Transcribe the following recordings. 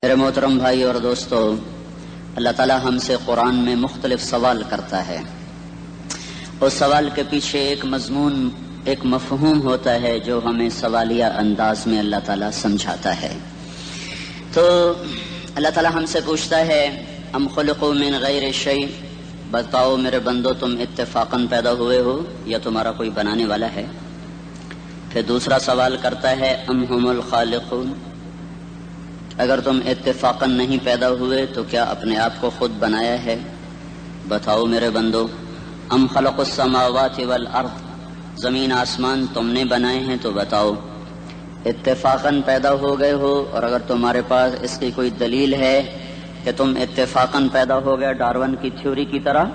میرے محترم بھائی اور دوستو، اللہ تعالیٰ ہم سے قرآن میں مختلف سوال کرتا ہے. اس سوال کے پیچھے ایک مضمون، ایک مفہوم ہوتا ہے جو ہمیں سوالیہ انداز میں اللہ تعالیٰ سمجھاتا ہے. تو اللہ تعالیٰ ہم سے پوچھتا ہے ام خلقوا من غیر شیء، بتاؤ میرے بندو تم اتفاقاً پیدا ہوئے ہو یا تمہارا کوئی بنانے والا ہے. پھر دوسرا سوال کرتا ہے ام ہم الخالقون، اگر تم اتفاقاً نہیں پیدا ہوئے تو کیا اپنے آپ کو خود بنایا ہے؟ بتاؤ میرے بندو. ام خلق السماوات والارض، زمین آسمان تم نے بنائے ہیں تو بتاؤ اتفاقاً پیدا ہو گئے ہو، اور اگر تمہارے پاس اس کی کوئی دلیل ہے کہ تم اتفاقاً پیدا ہو گئے ڈارون کی تھیوری کی طرح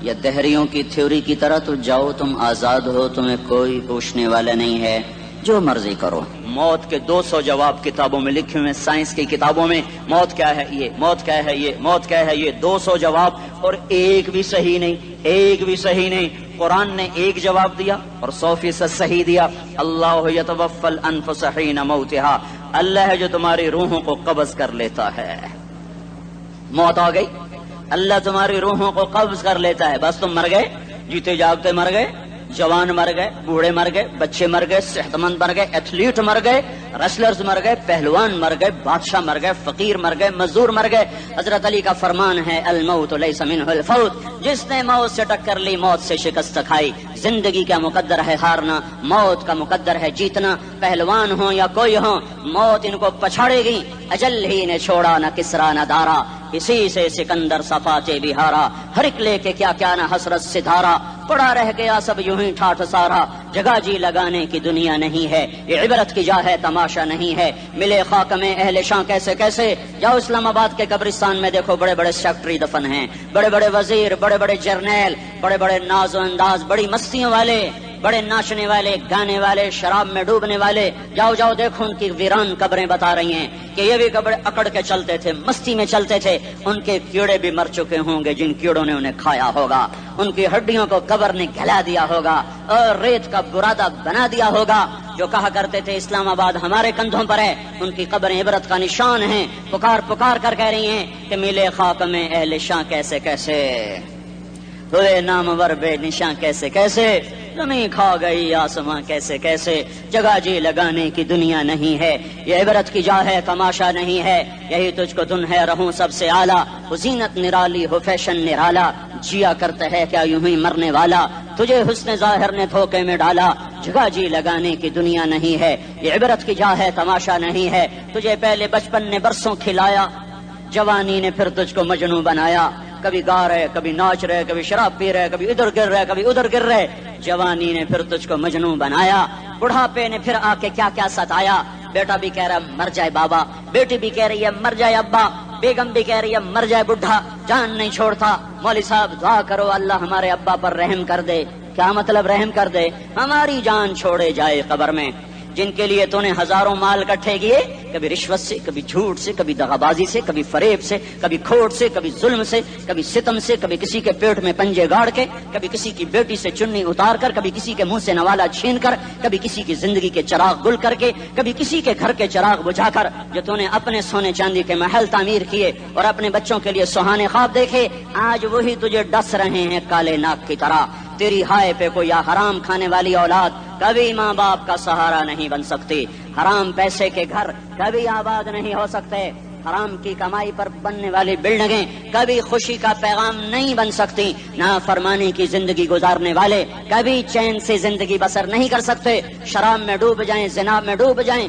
یا دہریوں کی تھیوری کی طرح، تو جاؤ تم آزاد ہو، تمہیں کوئی پوچھنے والا نہیں ہے، جو مرضی کرو. موت کے 200 جواب کتابوں میں لکھے ہوئے، سائنس کی کتابوں میں موت کیا ہے یہ، موت کیا ہے یہ، موت کیا ہے یہ، 200 جواب، اور ایک بھی صحیح نہیں، ایک بھی صحیح نہیں. قرآن نے ایک جواب دیا اور 100% صحیح دیا. اللہ یتوفی الانفس حین موتہا، اللہ ہے جو تمہاری روحوں کو قبض کر لیتا ہے. موت آ گئی، اللہ تمہاری روحوں کو قبض کر لیتا ہے، بس تم مر گئے، جیتے جاگتے مر گئے، جوان مر گئے، بوڑھے مر گئے، بچے مر گئے، صحت مند مر گئے، ایتھلیٹ مر گئے، ریسلرز مر گئے، پہلوان مر گئے، بادشاہ مر گئے، فقیر مر گئے، مزدور مر گئے. حضرت علی کا فرمان ہے الموت لیس منہ الفوت، جس نے موت سے ٹکر لی موت سے شکست کھائی. زندگی کا مقدر ہے ہارنا، موت کا مقدر ہے جیتنا. پہلوان ہوں یا کوئی ہوں، موت ان کو پچھاڑے گی. اجل ہی نے چھوڑا نہ کسرا نہ دارا، اسی سے سکندر صفاتے بہارا. ہر ایک لے کے کیا کیا نہ حسرت ستارہ، پڑا رہ گیا سب یوں ہی ٹھاٹھ سارا. جگہ جی لگانے کی دنیا نہیں ہے، یہ عبرت کی جا ہے تماشا نہیں ہے. ملے خاک میں اہل شاں کیسے کیسے، جاؤ اسلام آباد کے قبرستان میں دیکھو، بڑے بڑے سیکٹری دفن ہیں، بڑے بڑے وزیر، بڑے بڑے جرنیل، بڑے بڑے ناز و انداز، بڑی مستیوں والے، بڑے ناچنے والے، گانے والے، شراب میں ڈوبنے والے. جاؤ جاؤ دیکھو ان کی ویران قبریں بتا رہی ہیں کہ یہ بھی قبر اکڑ کے چلتے تھے، مستی میں چلتے تھے. ان کے کیڑے بھی مر چکے ہوں گے جن کیڑوں نے انہیں کھایا ہوگا. ان کی ہڈیوں کو قبر نے گلا دیا ہوگا اور ریت کا برادہ بنا دیا ہوگا. جو کہا کرتے تھے اسلام آباد ہمارے کندھوں پر ہے، ان کی قبریں عبرت کا نشان ہیں. پکار پکار کر کہہ رہی ہیں کہ ملے خاک میں اہل شاں کیسے کیسے، ہوئے نامور بے نشاں کیسے کیسے، زمین کھا گئی آسماں کیسے کیسے. جگہ جی لگانے کی دنیا نہیں ہے، یہ عبرت کی جا ہے تماشا نہیں ہے. یہی تجھ کو دن ہے رہوں سب سے اعلیٰ، ہو زینت نرالی ہو فیشن نرالا. جیا کرتا ہے کیا یوں ہی مرنے والا، تجھے حسن ظاہر نے دھوکے میں ڈالا. جگہ جی لگانے کی دنیا نہیں ہے، یہ عبرت کی جا ہے تماشا نہیں ہے. تجھے پہلے بچپن نے برسوں کھلایا، جوانی نے پھر تجھ کو مجنوں بنایا. کبھی گا رہے، کبھی ناچ رہے، کبھی شراب پی رہے، کبھی ادھر گر رہے، کبھی ادھر گر رہے. جوانی نے پھر تجھ کو مجنوں بنایا. بڑھاپے نے پھر آ کے کیا کیا ستایا. بیٹا بھی کہہ رہا مر جائے بابا، بیٹی بھی کہہ رہی ہے مر جائے ابا، بیگم بھی کہہ رہی ہے مر جائے بڈھا، جان نہیں چھوڑتا. مولوی صاحب دعا کرو اللہ ہمارے ابا پر رحم کر دے. کیا مطلب رحم کر دے؟ ہماری جان چھوڑے جائے قبر میں. جن کے لیے تو نے ہزاروں مال اکٹھے کیے، کبھی رشوت سے، کبھی جھوٹ سے، کبھی دغابازی سے، کبھی فریب سے، کبھی کھوٹ سے، کبھی ظلم سے، کبھی ستم سے، کبھی کسی کے پیٹ میں پنجے گاڑ کے، کبھی کسی کی بیٹی سے چنی اتار کر، کبھی کسی کے منہ سے نوالا چھین کر، کبھی کسی کی زندگی کے چراغ گل کر کے، کبھی کسی کے گھر کے چراغ بجھا کر. جو تو نے اپنے سونے چاندی کے محل تعمیر کیے اور اپنے بچوں کے لیے سہانے خواب دیکھے، آج وہی تجھے ڈس رہے ہیں کالے ناک کی طرح. تیری ہائے پہ کوئی حرام کھانے والی اولاد کبھی ماں باپ کا سہارا نہیں بن سکتی. حرام پیسے کے گھر کبھی آباد نہیں ہو سکتے. حرام کی کمائی پر بننے والی بلڈنگیں کبھی خوشی کا پیغام نہیں بن سکتی. نافرمانی کی زندگی گزارنے والے کبھی چین سے زندگی بسر نہیں کر سکتے. شراب میں ڈوب جائیں، زنا میں ڈوب جائیں،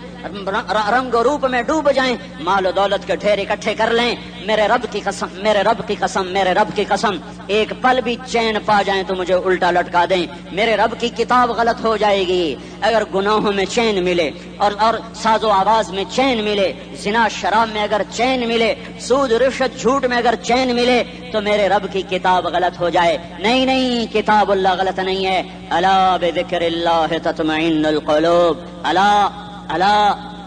رنگ و روپ میں ڈوب جائیں، مال و دولت کے ڈھیر اکٹھے کر لیں، میرے رب کی قسم، میرے رب کی قسم، میرے رب کی قسم، ایک پل بھی چین پا جائیں تو مجھے الٹا لٹکا دیں. میرے رب کی کتاب غلط ہو جائے گی. اگر گناہوں میں چین ملے اور ساز و آواز میں چین ملے، زنا شراب میں اگر چین ملے، سود رشوت جھوٹ میں اگر چین ملے، تو میرے رب کی کتاب غلط ہو جائے. نہیں نہیں، کتاب اللہ غلط نہیں ہے. الا بذکر اللہ تطمئن القلوب، الا الا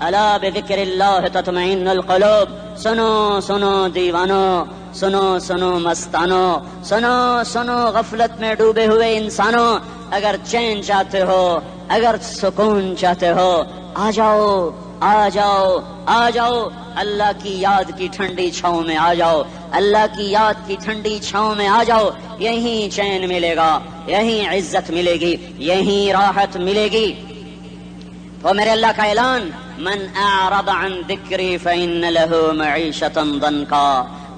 الا بذکر اللہ تطمئن القلوب. سنو سنو دیوانو، سنو سنو مستانو، سنو سنو غفلت میں ڈوبے ہوئے انسانوں. اگر چین چاہتے ہو، اگر سکون چاہتے ہو، آ جاؤ آ جاؤ آ جاؤ اللہ کی یاد کی ٹھنڈی چھاؤں میں آ جاؤ، اللہ کی یاد کی ٹھنڈی چھاؤں میں آ جاؤ، یہیں چین ملے گا، یہیں عزت ملے گی، یہیں راحت ملے گی۔ تو میرے اللہ کا اعلان، من اعرض عن ذکری فإن له معیشۃ ضنکا،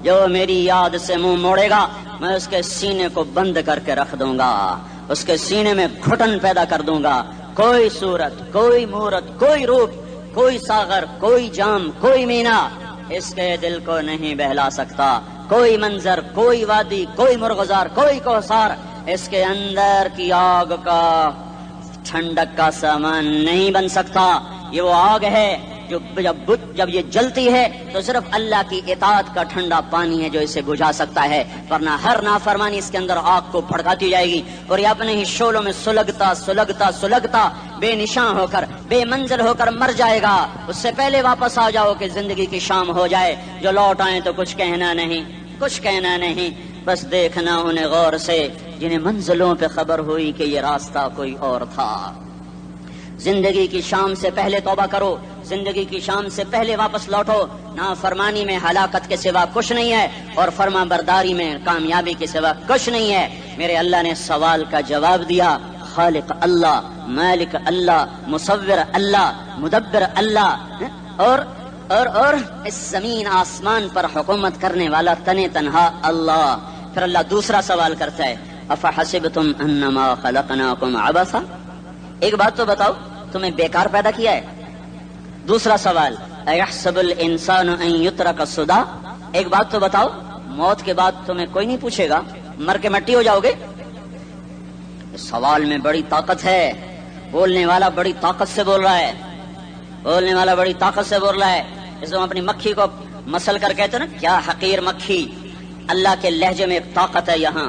جو میری یاد سے منہ موڑے گا میں اس کے سینے کو بند کر کے رکھ دوں گا، اس کے سینے میں گھٹن پیدا کر دوں گا۔ کوئی صورت، کوئی مورت، کوئی روپ، کوئی ساغر، کوئی جام، کوئی مینا اس کے دل کو نہیں بہلا سکتا، کوئی منظر، کوئی وادی، کوئی مرغزار، کوئی کوثر اس کے اندر کی آگ کا ٹھنڈک کا سامان نہیں بن سکتا۔ یہ وہ آگ ہے جو جب یہ جلتی ہے تو صرف اللہ کی اطاعت کا ٹھنڈا پانی ہے جو اسے بجھا سکتا ہے، ورنہ ہر نافرمانی اس کے اندر آگ کو بھڑکاتی جائے گی اور یہ اپنے ہی شعلوں میں سلگتا سلگتا سلگتا بے نشان ہو کر، بے منزل ہو کر مر جائے گا۔ اس سے پہلے واپس آ جاؤ کہ زندگی کی شام ہو جائے، جو لوٹ آئیں تو کچھ کہنا نہیں، کچھ کہنا نہیں، بس دیکھنا انہیں غور سے جنہیں منزلوں پہ خبر ہوئی کہ یہ راستہ کوئی اور تھا۔ زندگی کی شام سے پہلے توبہ کرو، زندگی کی شام سے پہلے واپس لوٹو۔ نافرمانی میں ہلاکت کے سوا کچھ نہیں ہے اور فرما برداری میں کامیابی کے سوا کچھ نہیں ہے۔ میرے اللہ نے سوال کا جواب دیا، خالق اللہ، مالک اللہ، مصور اللہ، مدبر اللہ، اور اس زمین آسمان پر حکومت کرنے والا تنے تنہا اللہ۔ پھر اللہ دوسرا سوال کرتا ہے، افحسبتم انما خلقناکم عبثا، ایک بات تو بتاؤ تمہیں بیکار پیدا کیا ہے؟ دوسرا سوال، ایحسب الانسان ان یترک سدی، ایک بات تو بتاؤ موت کے بعد تمہیں کوئی نہیں پوچھے گا، مر کے مٹی ہو جاؤ گے؟ سوال میں بڑی طاقت ہے، بولنے والا بڑی طاقت سے بول رہا ہے، بولنے والا بڑی طاقت سے بول رہا ہے۔ اس میں اپنی مکھی کو مسل کر کہتے ہیں نا، کیا حقیر مکھی، اللہ کے لہجے میں ایک طاقت ہے یہاں۔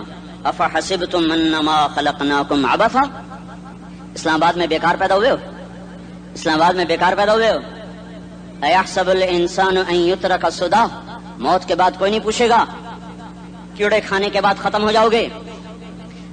افحسبتم انما خلقناکم عبثا، اسلام آباد میں بیکار پیدا ہوئے ہو؟ اسلام آباد میں بیکار پیدا ہوئے ہو؟ ایحسب الانسان ان یترک سدی، موت کے بعد کوئی نہیں پوچھے گا، کیڑے کھانے کے بعد ختم ہو جاؤ گے۔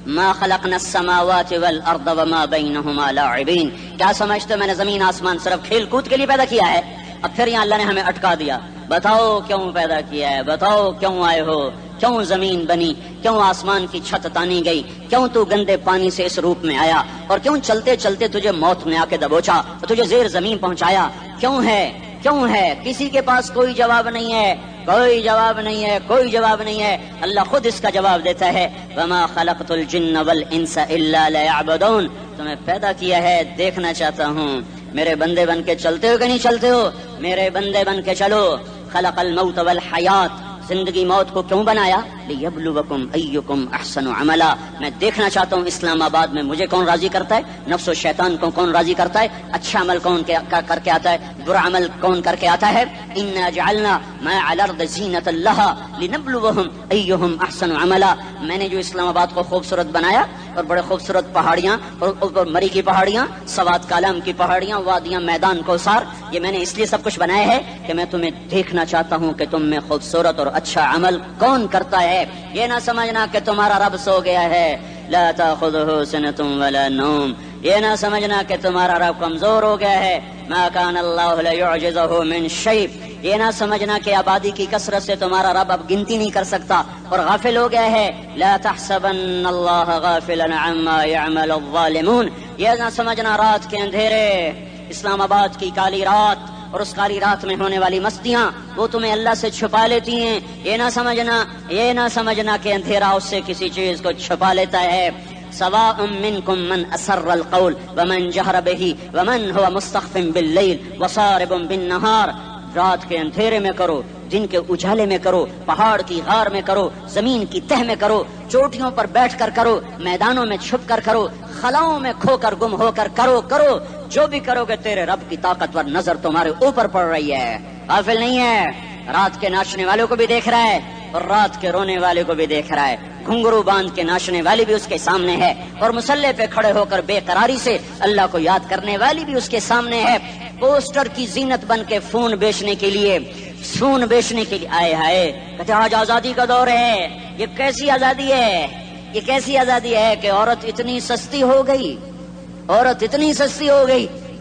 ما خلقنا السماوات والارض وما بینہما لاعبین، کیا سمجھتے ہو میں نے زمین آسمان صرف کھیل کود کے لیے پیدا کیا ہے؟ اب پھر یہاں اللہ نے ہمیں اٹکا دیا، بتاؤ کیوں پیدا کیا ہے، بتاؤ کیوں آئے ہو، کیوں زمین بنی، کیوں آسمان کی چھت تانی گئی، کیوں تو گندے پانی سے اس روپ میں آیا، اور کیوں چلتے چلتے تجھے موت نے آ کے دبوچا اور تجھے زیر زمین پہنچایا؟ کیوں ہے، کیوں ہے؟ کسی کے پاس کوئی جواب نہیں ہے، کوئی جواب نہیں ہے، کوئی جواب نہیں ہے۔ اللہ خود اس کا جواب دیتا ہے، وما خلقت الجن والانس الا لیعبدون، تمہیں پیدا کیا ہے دیکھنا چاہتا ہوں میرے بندے بن کے چلتے ہو کہ نہیں چلتے ہو، میرے بندے بن کے چلو۔ خلق الموت والحیات، زندگی موت کو کیوں بنایا؟ لیبلوکم ایکم احسن عملا، میں دیکھنا چاہتا ہوں اسلام آباد میں مجھے کون راضی کرتا ہے، نفس و شیطان کو کون راضی کرتا ہے، اچھا عمل کون کر کے آتا ہے، برا عمل کون کر کے آتا ہے۔ انا جعلنا ما علی الارض زینۃ لها لنبلوہم ایہم احسن عملا، میں نے جو اسلام آباد کو خوبصورت بنایا اور بڑے خوبصورت پہاڑیاں اور اوپر مری کی پہاڑیاں، سوات کالام کی پہاڑیاں، وادیاں، میدان کوثر، یہ میں نے اس لیے سب کچھ بنایا ہے کہ میں تمہیں دیکھنا چاہتا ہوں کہ تم میں خوبصورت اور اچھا عمل کون کرتا ہے۔ یہ نہ سمجھنا کہ تمہارا رب سو گیا ہے، لا تاخذہ سنۃ ولا نوم، یہ نہ سمجھنا کہ تمہارا رب کمزور ہو گیا ہے، ما کان اللہ لیعجزہ من شیء، یہ نہ سمجھنا کہ آبادی کی کثرت سے تمہارا رب اب گنتی نہیں کر سکتا اور غافل ہو گیا ہے، لا تحسبن اللہ غافلا عما يعمل الظالمون، یہ نہ سمجھنا رات کے اندھیرے، اسلام آباد کی کالی رات اور اس کالی رات میں ہونے والی مستیاں وہ تمہیں اللہ سے چھپا لیتی ہیں، یہ نہ سمجھنا کہ اندھیرا اس سے کسی چیز کو چھپا لیتا ہے۔ سواء منکم من اسر القول ومن جہر به ومن هو مستخف باللیل وصارب بالنہار، رات کے اندھیرے میں کرو، دن کے اجالے میں کرو، پہاڑ کی غار میں کرو، زمین کی تہ میں کرو، چوٹیوں پر بیٹھ کر کرو، میدانوں میں چھپ کر کرو، خلاؤں میں کھو کر گم ہو کر کرو، جو بھی کرو گے تیرے رب کی طاقتور نظر تمہارے اوپر پڑ رہی ہے، غافل نہیں ہے۔ رات کے ناچنے والوں کو بھی دیکھ رہا ہے اور رات کے رونے والے کو بھی دیکھ رہا ہے، گھنگرو باندھ کے ناچنے والی بھی اس کے سامنے ہے اور مسلح پہ کھڑے ہو کر بے قراری سے اللہ کو یاد کرنے والی بھی اس کے سامنے ہے۔ پوسٹر کی زینت بن کے فون بیچنے کے لیے آئے ہائے کہتے آج آزادی کا دور ہے، یہ کیسی آزادی ہے، یہ کیسی آزادی ہے کہ عورت اتنی سستی ہو گئی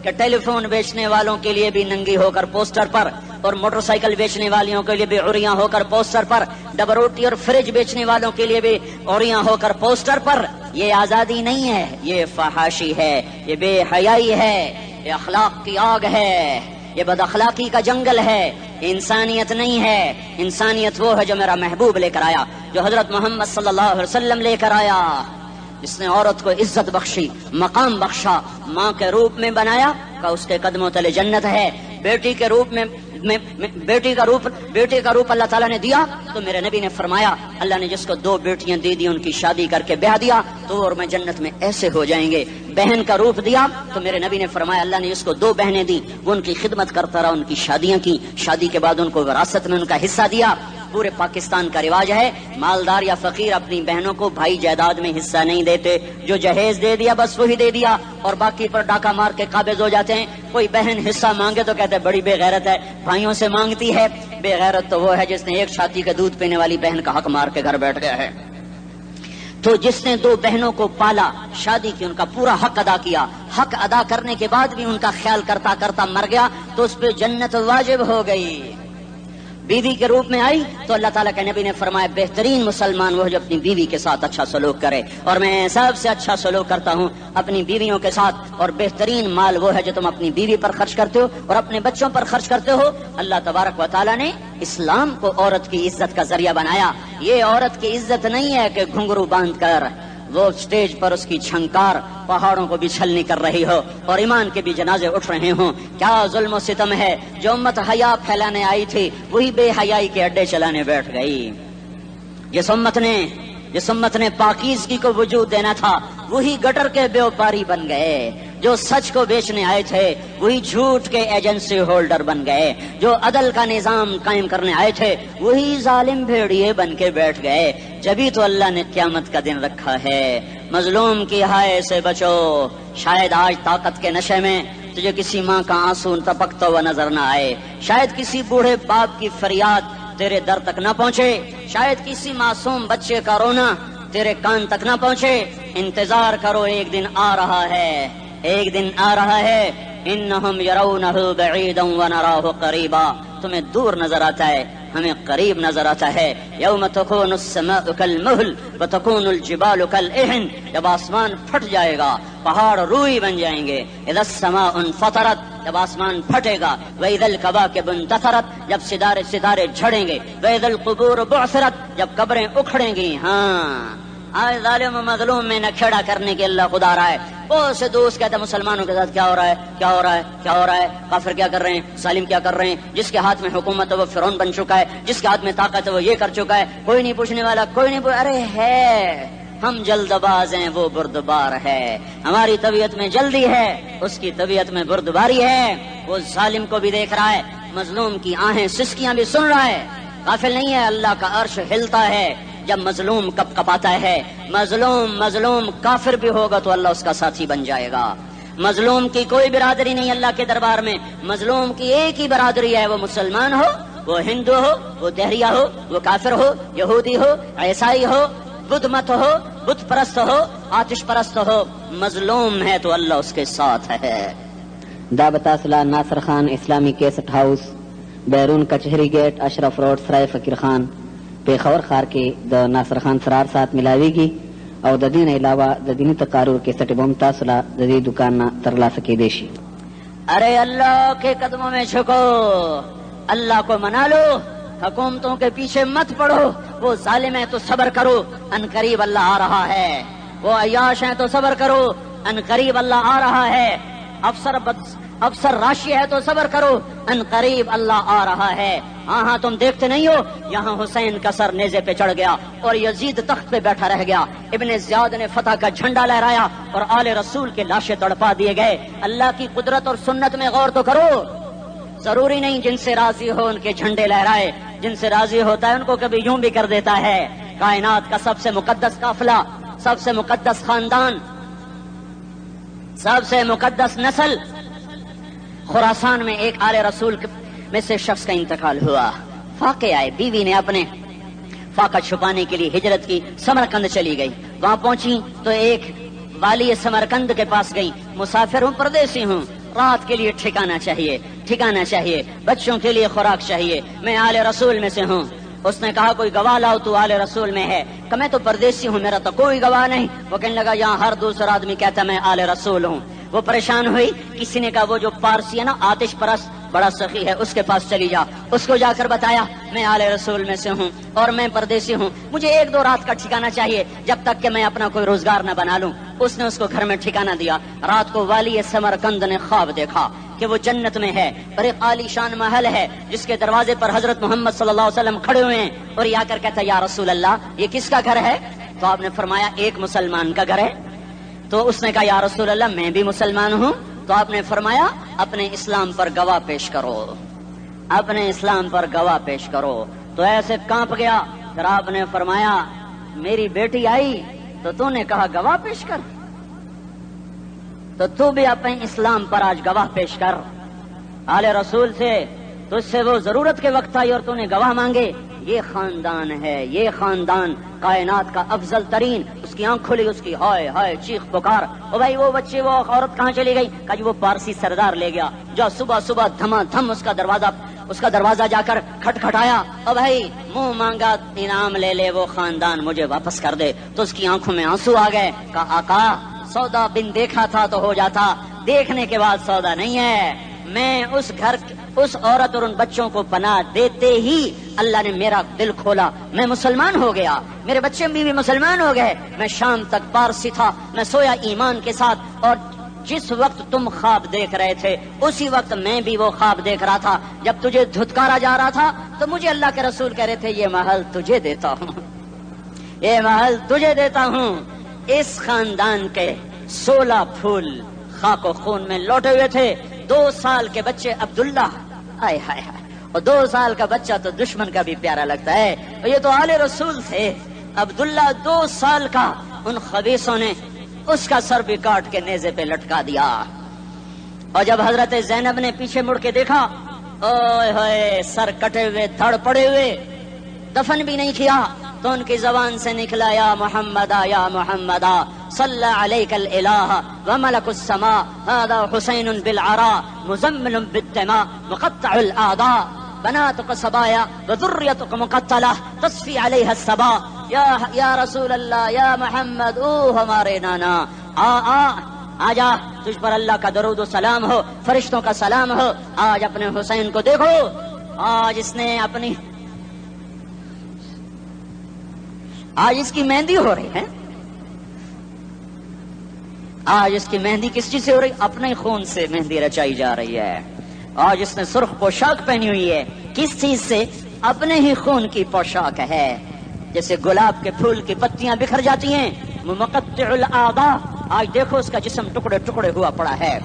کہ ٹیلی فون بیچنے والوں کے لیے بھی ننگی ہو کر پوسٹر پر، اور موٹر سائیکل بیچنے والیوں کے لیے بھی عریاں ہو کر پوسٹر پر، ڈبل روٹی اور فریج بیچنے والوں کے لیے بھی عریاں ہو کر پوسٹر پر. یہ آزادی نہیں ہے، یہ فحاشی ہے، یہ بے حیائی ہے، یہ اخلاق کی آگ ہے، یہ بد اخلاقی کا جنگل ہے. انسانیت نہیں ہے. انسانیت وہ ہے جو میرا محبوب لے کر آیا، جو حضرت محمد صلی اللہ علیہ وسلم لے کر آیا، جس نے عورت کو عزت بخشی، مقام بخشا، ماں کے روپ میں بنایا کہ اس کے قدموں تلے جنت ہے. بیٹی کے روپ میں بیٹی کا روپ اللہ تعالیٰ نے دیا تو میرے نبی نے فرمایا اللہ نے جس کو 2 بیٹیاں دے دی ان کی شادی کر کے بیاہ دیا تو اور میں جنت میں ایسے ہو جائیں گے. بہن کا روپ دیا تو میرے نبی نے فرمایا اللہ نے جس کو 2 بہنیں دی وہ ان کی خدمت کرتا رہا، ان کی شادیاں کی، شادی کے بعد ان کو وراثت میں ان کا حصہ دیا. پورے پاکستان کا رواج ہے مالدار یا فقیر اپنی بہنوں کو بھائی جائیداد میں حصہ نہیں دیتے، جو جہیز دے دیا بس وہی دے دیا اور باقی پر ڈاکہ مار کے قابض ہو جاتے ہیں. کوئی بہن حصہ مانگے تو کہتے ہیں بڑی بے غیرت ہے، بھائیوں سے مانگتی ہے. بے غیرت تو وہ ہے جس نے ایک چھاتی کا دودھ پینے والی بہن کا حق مار کے گھر بیٹھ گیا ہے. تو جس نے 2 بہنوں کو پالا، شادی کی، ان کا پورا حق ادا کیا، حق ادا کرنے کے بعد بھی ان کا خیال کرتا کرتا مر گیا تو اس پہ جنت واجب ہو گئی. بیوی کے روپ میں آئی تو اللہ تعالیٰ کے نبی نے فرمایا بہترین مسلمان وہ جو اپنی بیوی کے ساتھ اچھا سلوک کرے، اور میں سب سے اچھا سلوک کرتا ہوں اپنی بیویوں کے ساتھ. اور بہترین مال وہ ہے جو تم اپنی بیوی پر خرچ کرتے ہو اور اپنے بچوں پر خرچ کرتے ہو. اللہ تبارک و تعالیٰ نے اسلام کو عورت کی عزت کا ذریعہ بنایا. یہ عورت کی عزت نہیں ہے کہ گھنگرو باندھ کر وہ سٹیج پر اس کی چھنکار پہاڑوں کو بھی چھلنی کر رہی ہو اور ایمان کے بھی جنازے اٹھ رہے ہوں. کیا ظلم و ستم ہے. جو امت حیا پھیلانے آئی تھی وہی بے حیائی کے اڈے چلانے بیٹھ گئی. جس امت نے پاکیزگی کو وجود دینا تھا وہی گٹر کے بیوپاری بن گئے. جو سچ کو بیچنے آئے تھے وہی جھوٹ کے ایجنسی ہولڈر بن گئے. جو عدل کا نظام قائم کرنے آئے تھے وہی ظالم بھیڑیے بن کے بیٹھ گئے. جبھی تو اللہ نے قیامت کا دن رکھا ہے. مظلوم کی ہائے سے بچو. شاید آج طاقت کے نشے میں تجھے کسی ماں کا آنسو ٹپکتا ہوا نظر نہ آئے، شاید کسی بوڑھے باپ کی فریاد تیرے در تک نہ پہنچے، شاید کسی معصوم بچے کا رونا تیرے کان تک نہ پہنچے. انتظار کرو، ایک دن آ رہا ہے، ایک دن آ رہا ہے. انہم یرونہ بعیدا ونراہ قریبا. تمہیں دور نظر آتا ہے، ہمیں قریب نظر آتا ہے. یوم تکون السماء کالمہل وتکون الجبال کالعہن. جب آسمان پھٹ جائے گا پہاڑ روئی بن جائیں گے. اذا السماء انفطرت. جب آسمان پھٹے گا. واذا الکواکب انتثرت. جب ستارے جھڑیں گے. واذا القبور بعثرت. جب قبریں اکھڑیں گی. ہاں آج ظالم و مظلوم میں نہ کھیڑا کرنے کے اللہ خدا رہا ہے. بہت سے دوست کہتے ہیں مسلمانوں کے ساتھ کیا ہو رہا ہے، کیا ہو رہا ہے، کیا ہو رہا ہے، کافر کیا کر رہے ہیں، ظالم کیا کر رہے ہیں. جس کے ہاتھ میں حکومت ہے وہ فرعون بن چکا ہے، جس کے ہاتھ میں طاقت ہے وہ یہ کر چکا ہے. کوئی نہیں پوچھنے والا، کوئی نہیں ارے ہے ہم جلد باز ہیں، وہ بردبار ہے. ہماری طبیعت میں جلدی ہے، اس کی طبیعت میں بردباری ہے. وہ ظالم کو بھی دیکھ رہا ہے، مظلوم کی آہیں سسکیاں بھی سن رہا ہے. غافل نہیں ہے. اللہ کا عرش ہلتا ہے جب مظلوم کپ کپاتا ہے. مظلوم کافر بھی ہوگا تو اللہ اس کا ساتھی بن جائے گا. مظلوم کی کوئی برادری نہیں اللہ کے دربار میں. مظلوم کی ایک ہی برادری ہے، وہ مسلمان ہو، وہ ہندو ہو، وہ دہریہ ہو، وہ کافر ہو، یہودی ہو، عیسائی ہو، بدھ مت ہو، بت پرست ہو، آتش پرست ہو. مظلوم ہے تو اللہ اس کے ساتھ ہے. دابتاسلہ ناصر خان اسلامی کیسٹ ہاؤس، بیرون کچہری گیٹ، اشرف روڈ، سرائے فقیر خان، پیښور ښار کې د ناصر خان سرار سات ملاویږي او د دې نه علاوه د دیني تقارر کیسټ به هم تاسو له د دې دکان نه ترلاسه کیدی شي. ارے اللہ کے قدموں میں جھکو، اللہ کو منا لو، حکومتوں کے پیچھے مت پڑو. وہ ظالم ہے تو صبر کرو، ان قریب اللہ آ رہا ہے. وہ عیاش ہیں تو صبر کرو، ان قریب اللہ آ رہا ہے. افسر راشی ہے تو صبر کرو، ان قریب اللہ آ رہا ہے. ہاں تم دیکھتے نہیں ہو یہاں حسین کا سر نیزے پہ چڑھ گیا اور یزید تخت پہ بیٹھا رہ گیا. ابن زیاد نے فتح کا جھنڈا لہرایا اور آل رسول کے لاشیں تڑپا دیے گئے. اللہ کی قدرت اور سنت میں غور تو کرو. ضروری نہیں جن سے راضی ہو ان کے جھنڈے لہرائے، جن سے راضی ہوتا ہے ان کو کبھی یوں بھی کر دیتا ہے. کائنات کا سب سے مقدس قافلہ، سب سے مقدس خاندان، سب سے مقدس نسل خراسان میں ایک آل رسول میں سے شخص کا انتقال ہوا. فاقے آئے، بیوی نے اپنے فاقہ چھپانے کے لیے ہجرت کی، سمرقند چلی گئی. وہاں پہنچی تو ایک والی سمرقند کے پاس گئی. مسافر ہوں، پردیسی ہوں، رات کے لیے ٹھکانا چاہیے، ٹھکانا چاہیے، بچوں کے لیے خوراک چاہیے۔ میں آل رسول میں سے ہوں۔ اس نے کہا کوئی گواہ لاؤ، تو آل رسول میں ہے؟ کہ میں تو پردیسی ہوں، میرا تو کوئی گواہ نہیں۔ وہ کہنے لگا یہاں ہر دوسرا آدمی کہتا میں آل رسول ہوں۔ وہ پریشان ہوئی، کسی نے کہا وہ جو پارسی ہے نا آتش پرست بڑا سخی ہے، اس کے پاس چلی جا۔ اس کو جا کر بتایا میں آل رسول میں سے ہوں اور میں پردیسی ہوں، مجھے 1-2 رات کا ٹھکانہ چاہیے جب تک کہ میں اپنا کوئی روزگار نہ بنا لوں۔ اس نے اس کو گھر میں ٹھکانہ دیا۔ رات کو والی سمرقند نے خواب دیکھا کہ وہ جنت میں ہے اور ایک عالی شان محل ہے جس کے دروازے پر حضرت محمد صلی اللہ علیہ وسلم کھڑے ہوئے ہیں، اور یہ آ کر کہتا یا رسول اللہ یہ کس کا گھر ہے؟ تو آپ نے فرمایا ایک مسلمان کا گھر ہے۔ تو اس نے کہا یا رسول اللہ میں بھی مسلمان ہوں۔ تو آپ نے فرمایا اپنے اسلام پر گواہ پیش کرو، اپنے اسلام پر گواہ پیش کرو۔ تو ایسے کانپ گیا۔ پھر آپ نے فرمایا میری بیٹی آئی تو تو نے کہا گواہ پیش کر، تو تو بھی اپنے اسلام پر آج گواہ پیش کر۔ آل رسول سے تجھ سے وہ ضرورت کے وقت آئی اور تو نے گواہ مانگے۔ یہ خاندان ہے، یہ خاندان کائنات کا افضل ترین۔ اس کی آنکھ کھلی، اس کی ہائے ہائے چیخ پکار، او بھائی وہ بچے وہ عورت کہاں چلی گئی؟ کہا جی وہ پارسی سردار لے گیا۔ جو صبح صبح دھما دھم اس کا دروازہ جا کر کھٹکھٹایا، او بھائی منہ مانگا انعام لے لے، وہ خاندان مجھے واپس کر دے۔ تو اس کی آنکھوں میں آنسو آ گئے۔ کہا آقا سودا بن دیکھا تھا تو ہو جاتا، دیکھنے کے بعد سودا نہیں ہے۔ میں اس عورت اور ان بچوں کو پناہ دیتے ہی اللہ نے میرا دل کھولا، میں مسلمان ہو گیا، میرے بچے بھی مسلمان ہو گئے۔ میں شام تک پارسی تھا، میں سویا ایمان کے ساتھ، اور جس وقت تم خواب دیکھ رہے تھے اسی وقت میں بھی وہ خواب دیکھ رہا تھا۔ جب تجھے دھتکارا جا رہا تھا تو مجھے اللہ کے رسول کہہ رہے تھے یہ محل تجھے دیتا ہوں، یہ محل تجھے دیتا ہوں۔ اس خاندان کے 16 پھول خاک و خون میں لوٹے ہوئے تھے۔ 2 سال کے بچے عبداللہ، ہائے ہائے ہائے، اور 2 سال کا بچہ تو دشمن کا بھی پیارا لگتا ہے، اور یہ تو آل رسول تھے۔ عبداللہ 2 سال کا، ان خبیثوں نے اس کا سر بھی کاٹ کے نیزے پہ لٹکا دیا۔ اور جب حضرت زینب نے پیچھے مڑ کے دیکھا، اوئے ہوئے سر کٹے ہوئے، دھڑ پڑے ہوئے، دفن بھی نہیں کیا، تو ان کی زبان سے نکلا یا محمدا یا محمدا صلی علیک الالہ وملک السماء هذا حسین بالعراء مزمل بالدماء مقطع الاعضاء بناتك صبایا وذریتك مقتلہ تصفی علیہ الصبا۔ یا رسول اللہ یا محمد، او ہمارے نانا، آ جا، تجھ پر اللہ کا درود و سلام ہو، فرشتوں کا سلام ہو۔ آج اپنے حسین کو دیکھو، آج اس کی مہندی ہو رہی ہے۔ آج اس کی مہندی کس چیز سے ہو رہی؟ اپنے خون سے مہندی رچائی جا رہی ہے۔ آج اس نے سرخ پوشاک پہنی ہوئی ہے، کس چیز سے؟ اپنے ہی خون کی پوشاک ہے۔ جیسے گلاب کے پھول کی پتیاں بکھر جاتی ہیں، مقطع الاعضاء، آج دیکھو اس کا جسم ٹکڑے ٹکڑے ہوا پڑا ہے۔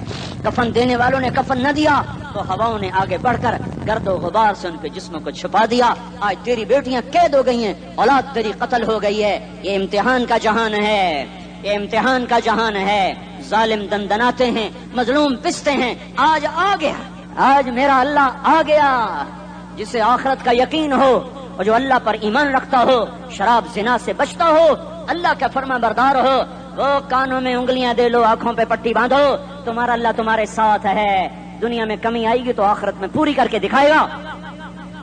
کفن دینے والوں نے کفن نہ دیا تو ہواؤں نے آگے بڑھ کر گرد و غبار سے ان کے جسموں کو چھپا دیا۔ آج تیری بیٹیاں قید ہو گئی ہیں، اولاد تیری قتل ہو گئی ہے۔ یہ امتحان کا جہان ہے، یہ امتحان کا جہان ہے۔ ظالم دندناتے ہیں، مظلوم پستے ہیں۔ آج آ گیا، آج میرا اللہ آ گیا۔ جسے آخرت کا یقین ہو اور جو اللہ پر ایمان رکھتا ہو، شراب زنا سے بچتا ہو، اللہ کا فرما بردار ہو، وہ کانوں میں انگلیاں دے لو، آنکھوں پہ پٹی باندھو، تمہارا اللہ تمہارے ساتھ ہے۔ دنیا میں کمی آئے گی تو آخرت میں پوری کر کے دکھائے گا۔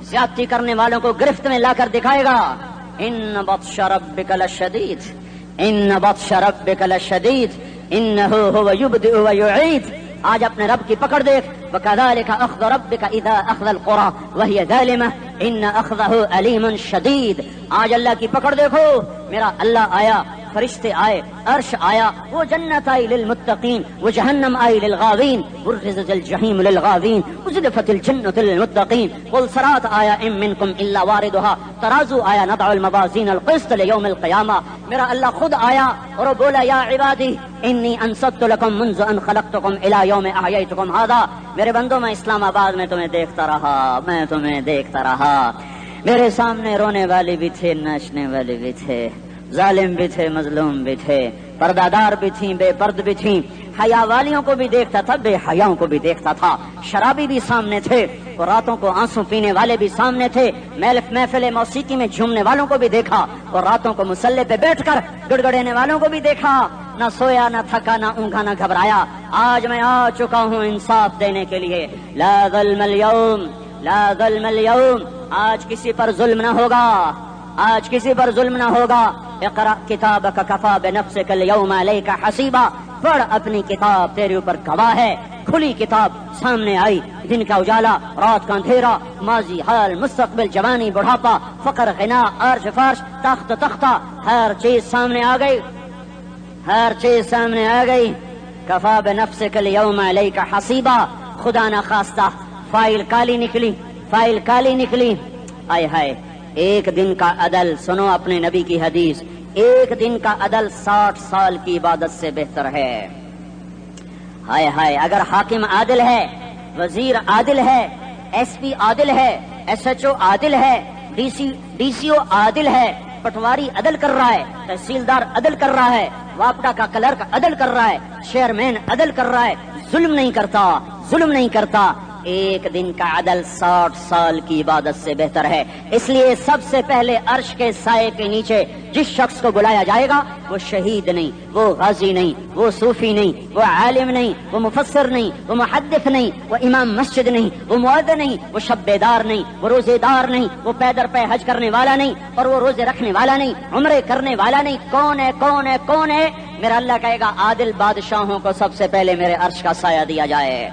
زیادتی کرنے والوں کو گرفت میں لا کر دکھائے گا۔ ان بطش ربک لشدید، ان بطش ربک لشدید انہ هو یبدئ ویعید۔ آج اپنے رب کی پکڑ دیکھ، وکذالک اخذ ربک اذا اخذ القری وہی ظالمہ ان اخذہ علیم شدید۔ آج اللہ کی پکڑ دیکھو، میرا اللہ آیا، فرشتے آئے، عرش آیا، وہ جنت آئی للمتقین، وہ جہنم آئی للغاوین، برزت الجحیم للغاوین، ازلفت الجنت للمتقین، قل صراط آیا ام منکم الا واردها، ترازو آیا، نضع الموازین القسط لیوم القیامہ۔ میرا اللہ خود آیا اور وہ بولا یا عبادی انی انصت لکم منذ ان خلقتکم الی یوم احییتکم ھذا۔ میرے بندوں، میں اسلام آباد میں تمہیں دیکھتا رہا، میں تمہیں دیکھتا رہا۔ میرے سامنے رونے والے بھی تھے، ناچنے والے بھی تھے، ظالم بھی تھے، مظلوم بھی تھے، پردادار بھی تھیں، بے پرد بھی تھیں، حیا والیوں کو بھی دیکھتا تھا، بے حیاؤں کو بھی دیکھتا تھا، شرابی بھی سامنے تھے اور راتوں کو آنسو پینے والے بھی سامنے تھے، محفل موسیقی میں جھومنے والوں کو بھی دیکھا اور راتوں کو مسلح پہ بیٹھ کر گڑگڑانے والوں کو بھی دیکھا۔ نہ سویا نہ تھکا نہ اونگا نہ گھبرایا. آج میں آ چکا ہوں انصاف دینے کے لیے. لا ظلم اليوم لا ظلم اليوم. آج کسی پر ظلم نہ ہوگا, آج کسی پر ظلم نہ ہوگا. اقرأ کتابک کفا بنفسک اليوم علیک حسیبا. پڑھ اپنی کتاب, تیرے اوپر گواہ ہے. کھلی کتاب سامنے آئی, دن کا اجالا, رات کا اندھیرا, ماضی, حال, مستقبل, جوانی, بڑھاپا, فقر, غنا, عرش, فرش, تخت, تختہ, ہر چیز سامنے آ گئی, ہر چیز سامنے آ گئی. کفا بنفسک اليوم علیک حسیبا. خدا نہ خواستہ فائل کالی نکلی, فائل کالی نکلی. آئے ہائے, ایک دن کا عدل, سنو اپنے نبی کی حدیث, ایک دن کا عدل 60 سال کی عبادت سے بہتر ہے. ہائے ہائے, اگر حاکم عادل ہے, وزیر عادل ہے, ایس پی عادل ہے, ایس ایچ او عادل ہے, ڈی سی او عادل ہے, پٹواری عدل کر رہا ہے, تحصیلدار عدل کر رہا ہے, واپڈا کا کلرک عدل کر رہا ہے, چیئرمین عدل کر رہا ہے, ظلم نہیں کرتا, ظلم نہیں کرتا, ایک دن کا عدل 60 سال کی عبادت سے بہتر ہے. اس لیے سب سے پہلے عرش کے سائے کے نیچے جس شخص کو بلایا جائے گا وہ شہید نہیں, وہ غازی نہیں, وہ صوفی نہیں, وہ عالم نہیں, وہ مفسر نہیں, وہ محدث نہیں, وہ امام مسجد نہیں, وہ مؤذن نہیں, وہ شب بیدار نہیں, وہ روزے دار نہیں, وہ پیدر پہ حج کرنے والا نہیں, اور وہ روزے رکھنے والا نہیں, عمرے کرنے والا نہیں. کون ہے, کون ہے, کون ہے؟ میرا اللہ کہے گا عادل بادشاہوں کو سب سے پہلے میرے عرش کا سایہ دیا جائے.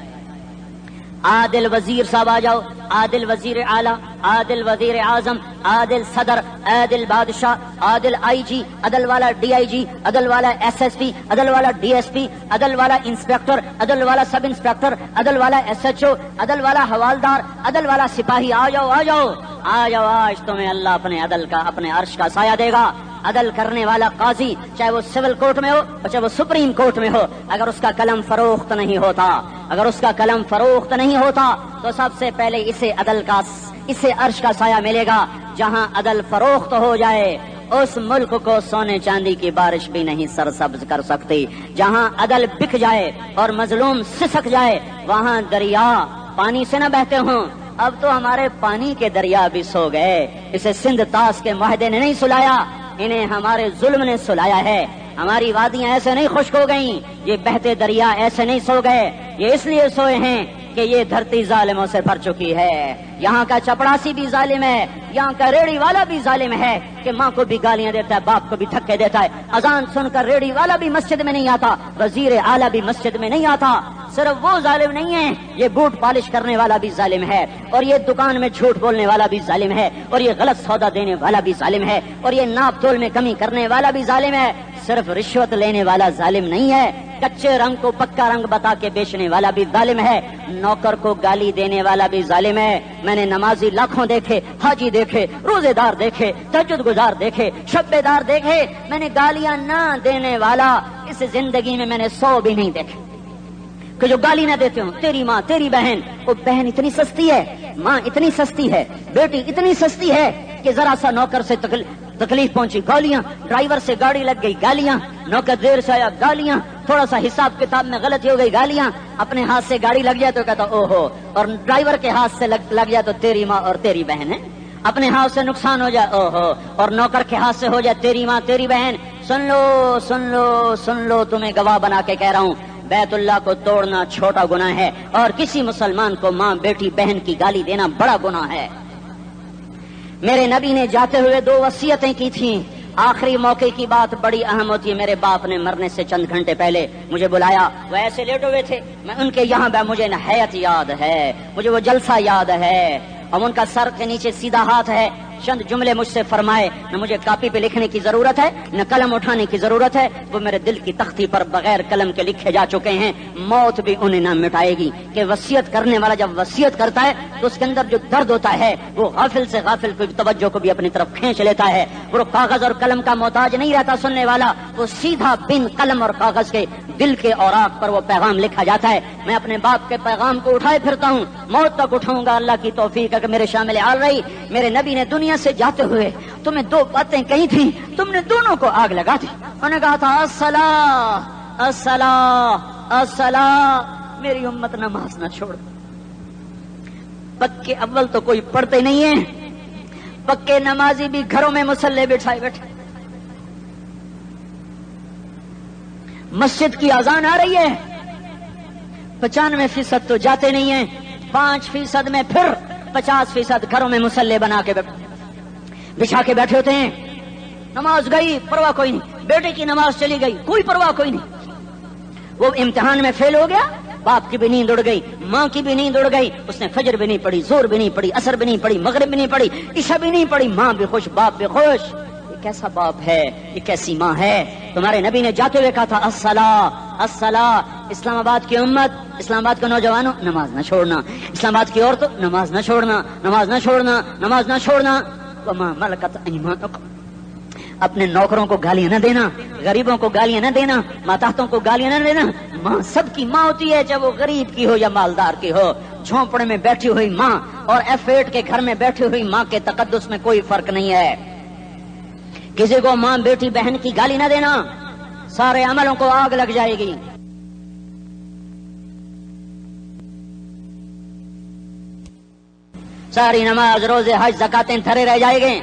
عادل وزیر صاحب آ جاؤ, عادل وزیر اعلیٰ, عادل وزیر اعظم, عادل صدر, عادل بادشاہ, عادل آئی جی, عدل والا ڈی آئی جی, عدل والا ایس ایس پی, عدل والا ڈی ایس پی, عدل والا انسپیکٹر, عدل والا سب انسپیکٹر, عدل والا ایس ایچ او, عدل والا حوالدار, عدل والا سپاہی. آ جاؤ, آ جاؤ, آ جاؤ, آج تمہیں اللہ اپنے عدل کا, اپنے عرش کا سایہ دے گا. عدل کرنے والا قاضی, چاہے وہ سول کورٹ میں ہو اور چاہے وہ سپریم کورٹ میں ہو, اگر اس کا قلم فروخت نہیں ہوتا, اگر اس کا قلم فروخت نہیں ہوتا تو سب سے پہلے اسے عدل کا, اسے عرش کا سایہ ملے گا. جہاں عدل فروخت ہو جائے اس ملک کو سونے چاندی کی بارش بھی نہیں سرسبز کر سکتی. جہاں عدل بک جائے اور مظلوم سسک جائے وہاں دریا پانی سے نہ بہتے ہوں. اب تو ہمارے پانی کے دریا بھی سو گئے. اسے سندھ طاس کے معاہدے نے نہیں سلایا, انہیں ہمارے ظلم نے سلایا ہے. ہماری وادیاں ایسے نہیں خشک ہو گئیں, یہ بہتے دریا ایسے نہیں سو گئے. یہ اس لیے سوئے ہیں کہ یہ دھرتی ظالموں سے بھر چکی ہے. یہاں کا چپڑاسی بھی ظالم ہے, یہاں کا ریڑھی والا بھی ظالم ہے کہ ماں کو بھی گالیاں دیتا ہے, باپ کو بھی دھکے دیتا ہے. اذان سن کر ریڑھی والا بھی مسجد میں نہیں آتا, وزیر اعلیٰ بھی مسجد میں نہیں آتا. صرف وہ ظالم نہیں ہے, یہ بوٹ پالش کرنے والا بھی ظالم ہے, اور یہ دکان میں جھوٹ بولنے والا بھی ظالم ہے, اور یہ غلط سودا دینے والا بھی ظالم ہے, اور یہ ناپ تول میں کمی کرنے والا بھی ظالم ہے. صرف رشوت لینے والا ظالم نہیں ہے, کچے رنگ کو پکا رنگ بتا کے بیچنے والا بھی ظالم ہے, نوکر کو گالی دینے والا بھی ظالم ہے. میں نے نمازی لاکھوں دیکھے, حاجی دیکھے, روزے دار دیکھے, تہجد گزار دیکھے, شب بیدار دیکھے, میں نے گالیاں نہ دینے والا اس زندگی میں نے 100 بھی نہیں دیکھے کہ جو گالی نہ دیتے ہوں. تیری ماں, تیری بہن, وہ بہن اتنی سستی ہے, ماں اتنی سستی ہے, بیٹی اتنی سستی ہے کہ ذرا سا نوکر سے تکلیف پہنچی گالیاں, ڈرائیور سے گاڑی لگ گئی گالیاں, نوکر دیر سے آیا گالیاں, تھوڑا سا حساب کتاب میں غلطی ہو گئی گالیاں, اپنے ہاتھ سے گاڑی لگ جائے تو کہتا او ہو, اور ڈرائیور کے ہاتھ سے لگ جائے تو تیری ماں اور تیری بہن ہے. اپنے ہاتھ سے نقصان ہو جائے او ہو, اور نوکر کے ہاتھ سے ہو جائے تیری ماں تیری بہن. سن لو, سن لو, سن لو, تمہیں گواہ بنا کے کہہ رہا ہوں, بیت اللہ کو توڑنا چھوٹا گناہ ہے, اور کسی مسلمان کو ماں, بیٹی, بہن کی گالی دینا بڑا گناہ ہے. میرے نبی نے جاتے ہوئے 2 وصیتیں کی تھیں. آخری موقع کی بات بڑی اہم ہوتی ہے. میرے باپ نے مرنے سے چند گھنٹے پہلے مجھے بلایا, وہ ایسے لیٹے ہوئے تھے, میں ان کے یہاں مجھے نہایت یاد ہے, مجھے وہ جلسہ یاد ہے, اور ان کا سر کے نیچے سیدھا ہاتھ ہے. چند جملے مجھ سے فرمائے, نہ مجھے کاپی پہ لکھنے کی ضرورت ہے نہ قلم اٹھانے کی ضرورت ہے, وہ میرے دل کی تختی پر بغیر قلم کے لکھے جا چکے ہیں. موت بھی انہیں نہ مٹائے گی کہ وصیت کرنے والا جب وصیت کرتا ہے تو اس کے اندر جو درد ہوتا ہے وہ غافل سے غافل کو توجہ کو بھی اپنی طرف کھینچ لیتا ہے. وہ کاغذ اور قلم کا محتاج نہیں رہتا سننے والا, وہ سیدھا بن قلم اور کاغذ کے دل کے اوراق پر وہ پیغام لکھا جاتا ہے. میں اپنے باپ کے پیغام کو اٹھائے پھرتا ہوں, موت تک اٹھاؤں گا, اللہ کی توفیق ہے کہ میرے شامل حال رہی. میرے نبی نے دنیا سے جاتے ہوئے تمہیں 2 باتیں کہی تھی, تم نے دونوں کو آگ لگا دی. انہوں نے کہا تھا الصلاۃ الصلاۃ الصلاۃ, میری امت نماز نہ چھوڑ. پکے اول تو کوئی پڑھتے نہیں ہیں, پکے نمازی بھی گھروں میں مصلے بٹھائے بیٹھے. مسجد کی اذان آ رہی ہے، 95% تو جاتے نہیں ہیں، 5% میں پھر 50% گھروں میں مسلح بنا کے بچھا کے بیٹھے ہوتے ہیں. نماز گئی پرواہ کوئی نہیں، بیٹے کی نماز چلی گئی کوئی پرواہ کوئی نہیں. وہ امتحان میں فیل ہو گیا، باپ کی بھی نیند اڑ گئی، ماں کی بھی نیند اڑ گئی، اس نے فجر بھی نہیں پڑھی، زور بھی نہیں پڑھی، عصر بھی نہیں پڑھی، مغرب بھی نہیں پڑھی، عشاء بھی نہیں پڑھی. ماں بھی خوش باپ بھی خوش. یہ کیسا باپ ہے، یہ کیسی ماں ہے؟ تمہارے نبی نے جاتے ہوئے کہا تھا الصلاۃ الصلاۃ. اسلام آباد کی امت، اسلام آباد کے نوجوانوں، نماز نہ چھوڑنا. اسلام آباد کی عورتوں، نماز نہ چھوڑنا، نماز نہ چھوڑنا، نماز نہ چھوڑنا. وما ملکت ایمانکم. اپنے نوکروں کو گالیاں نہ دینا، غریبوں کو گالیاں نہ دینا، ماتحتوں کو گالیاں نہ دینا. ماں سب کی ماں ہوتی ہے، چاہے وہ غریب کی ہو یا مالدار کی ہو. جھونپڑے میں بیٹھی ہوئی ماں اور F8 کے گھر میں بیٹھی ہوئی ماں کے تقدس میں کوئی فرق نہیں ہے. کسی کو ماں بیٹی بہن کی گالی نہ دینا، سارے عملوں کو آگ لگ جائے گی. ساری نماز روزے حج زکاتیں دھرے رہ جائیں گے،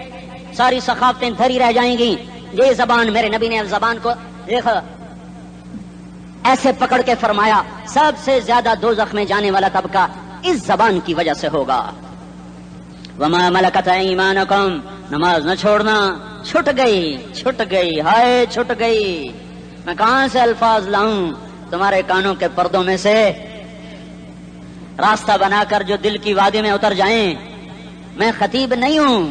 ساری ثقافتیں دھری رہ جائیں گی. یہ زبان، میرے نبی نے زبان کو دیکھا ایسے پکڑ کے فرمایا سب سے زیادہ دوزخ میں جانے والا طبقہ اس زبان کی وجہ سے ہوگا. وما ملکت ایمانکم. نماز نہ چھوڑنا. چھٹ گئی ہائے چھٹ گئی. میں کہاں سے الفاظ لاؤں تمہارے کانوں کے پردوں میں سے، راستہ بنا کر جو دل کی وادی میں اتر جائیں. میں خطیب نہیں ہوں،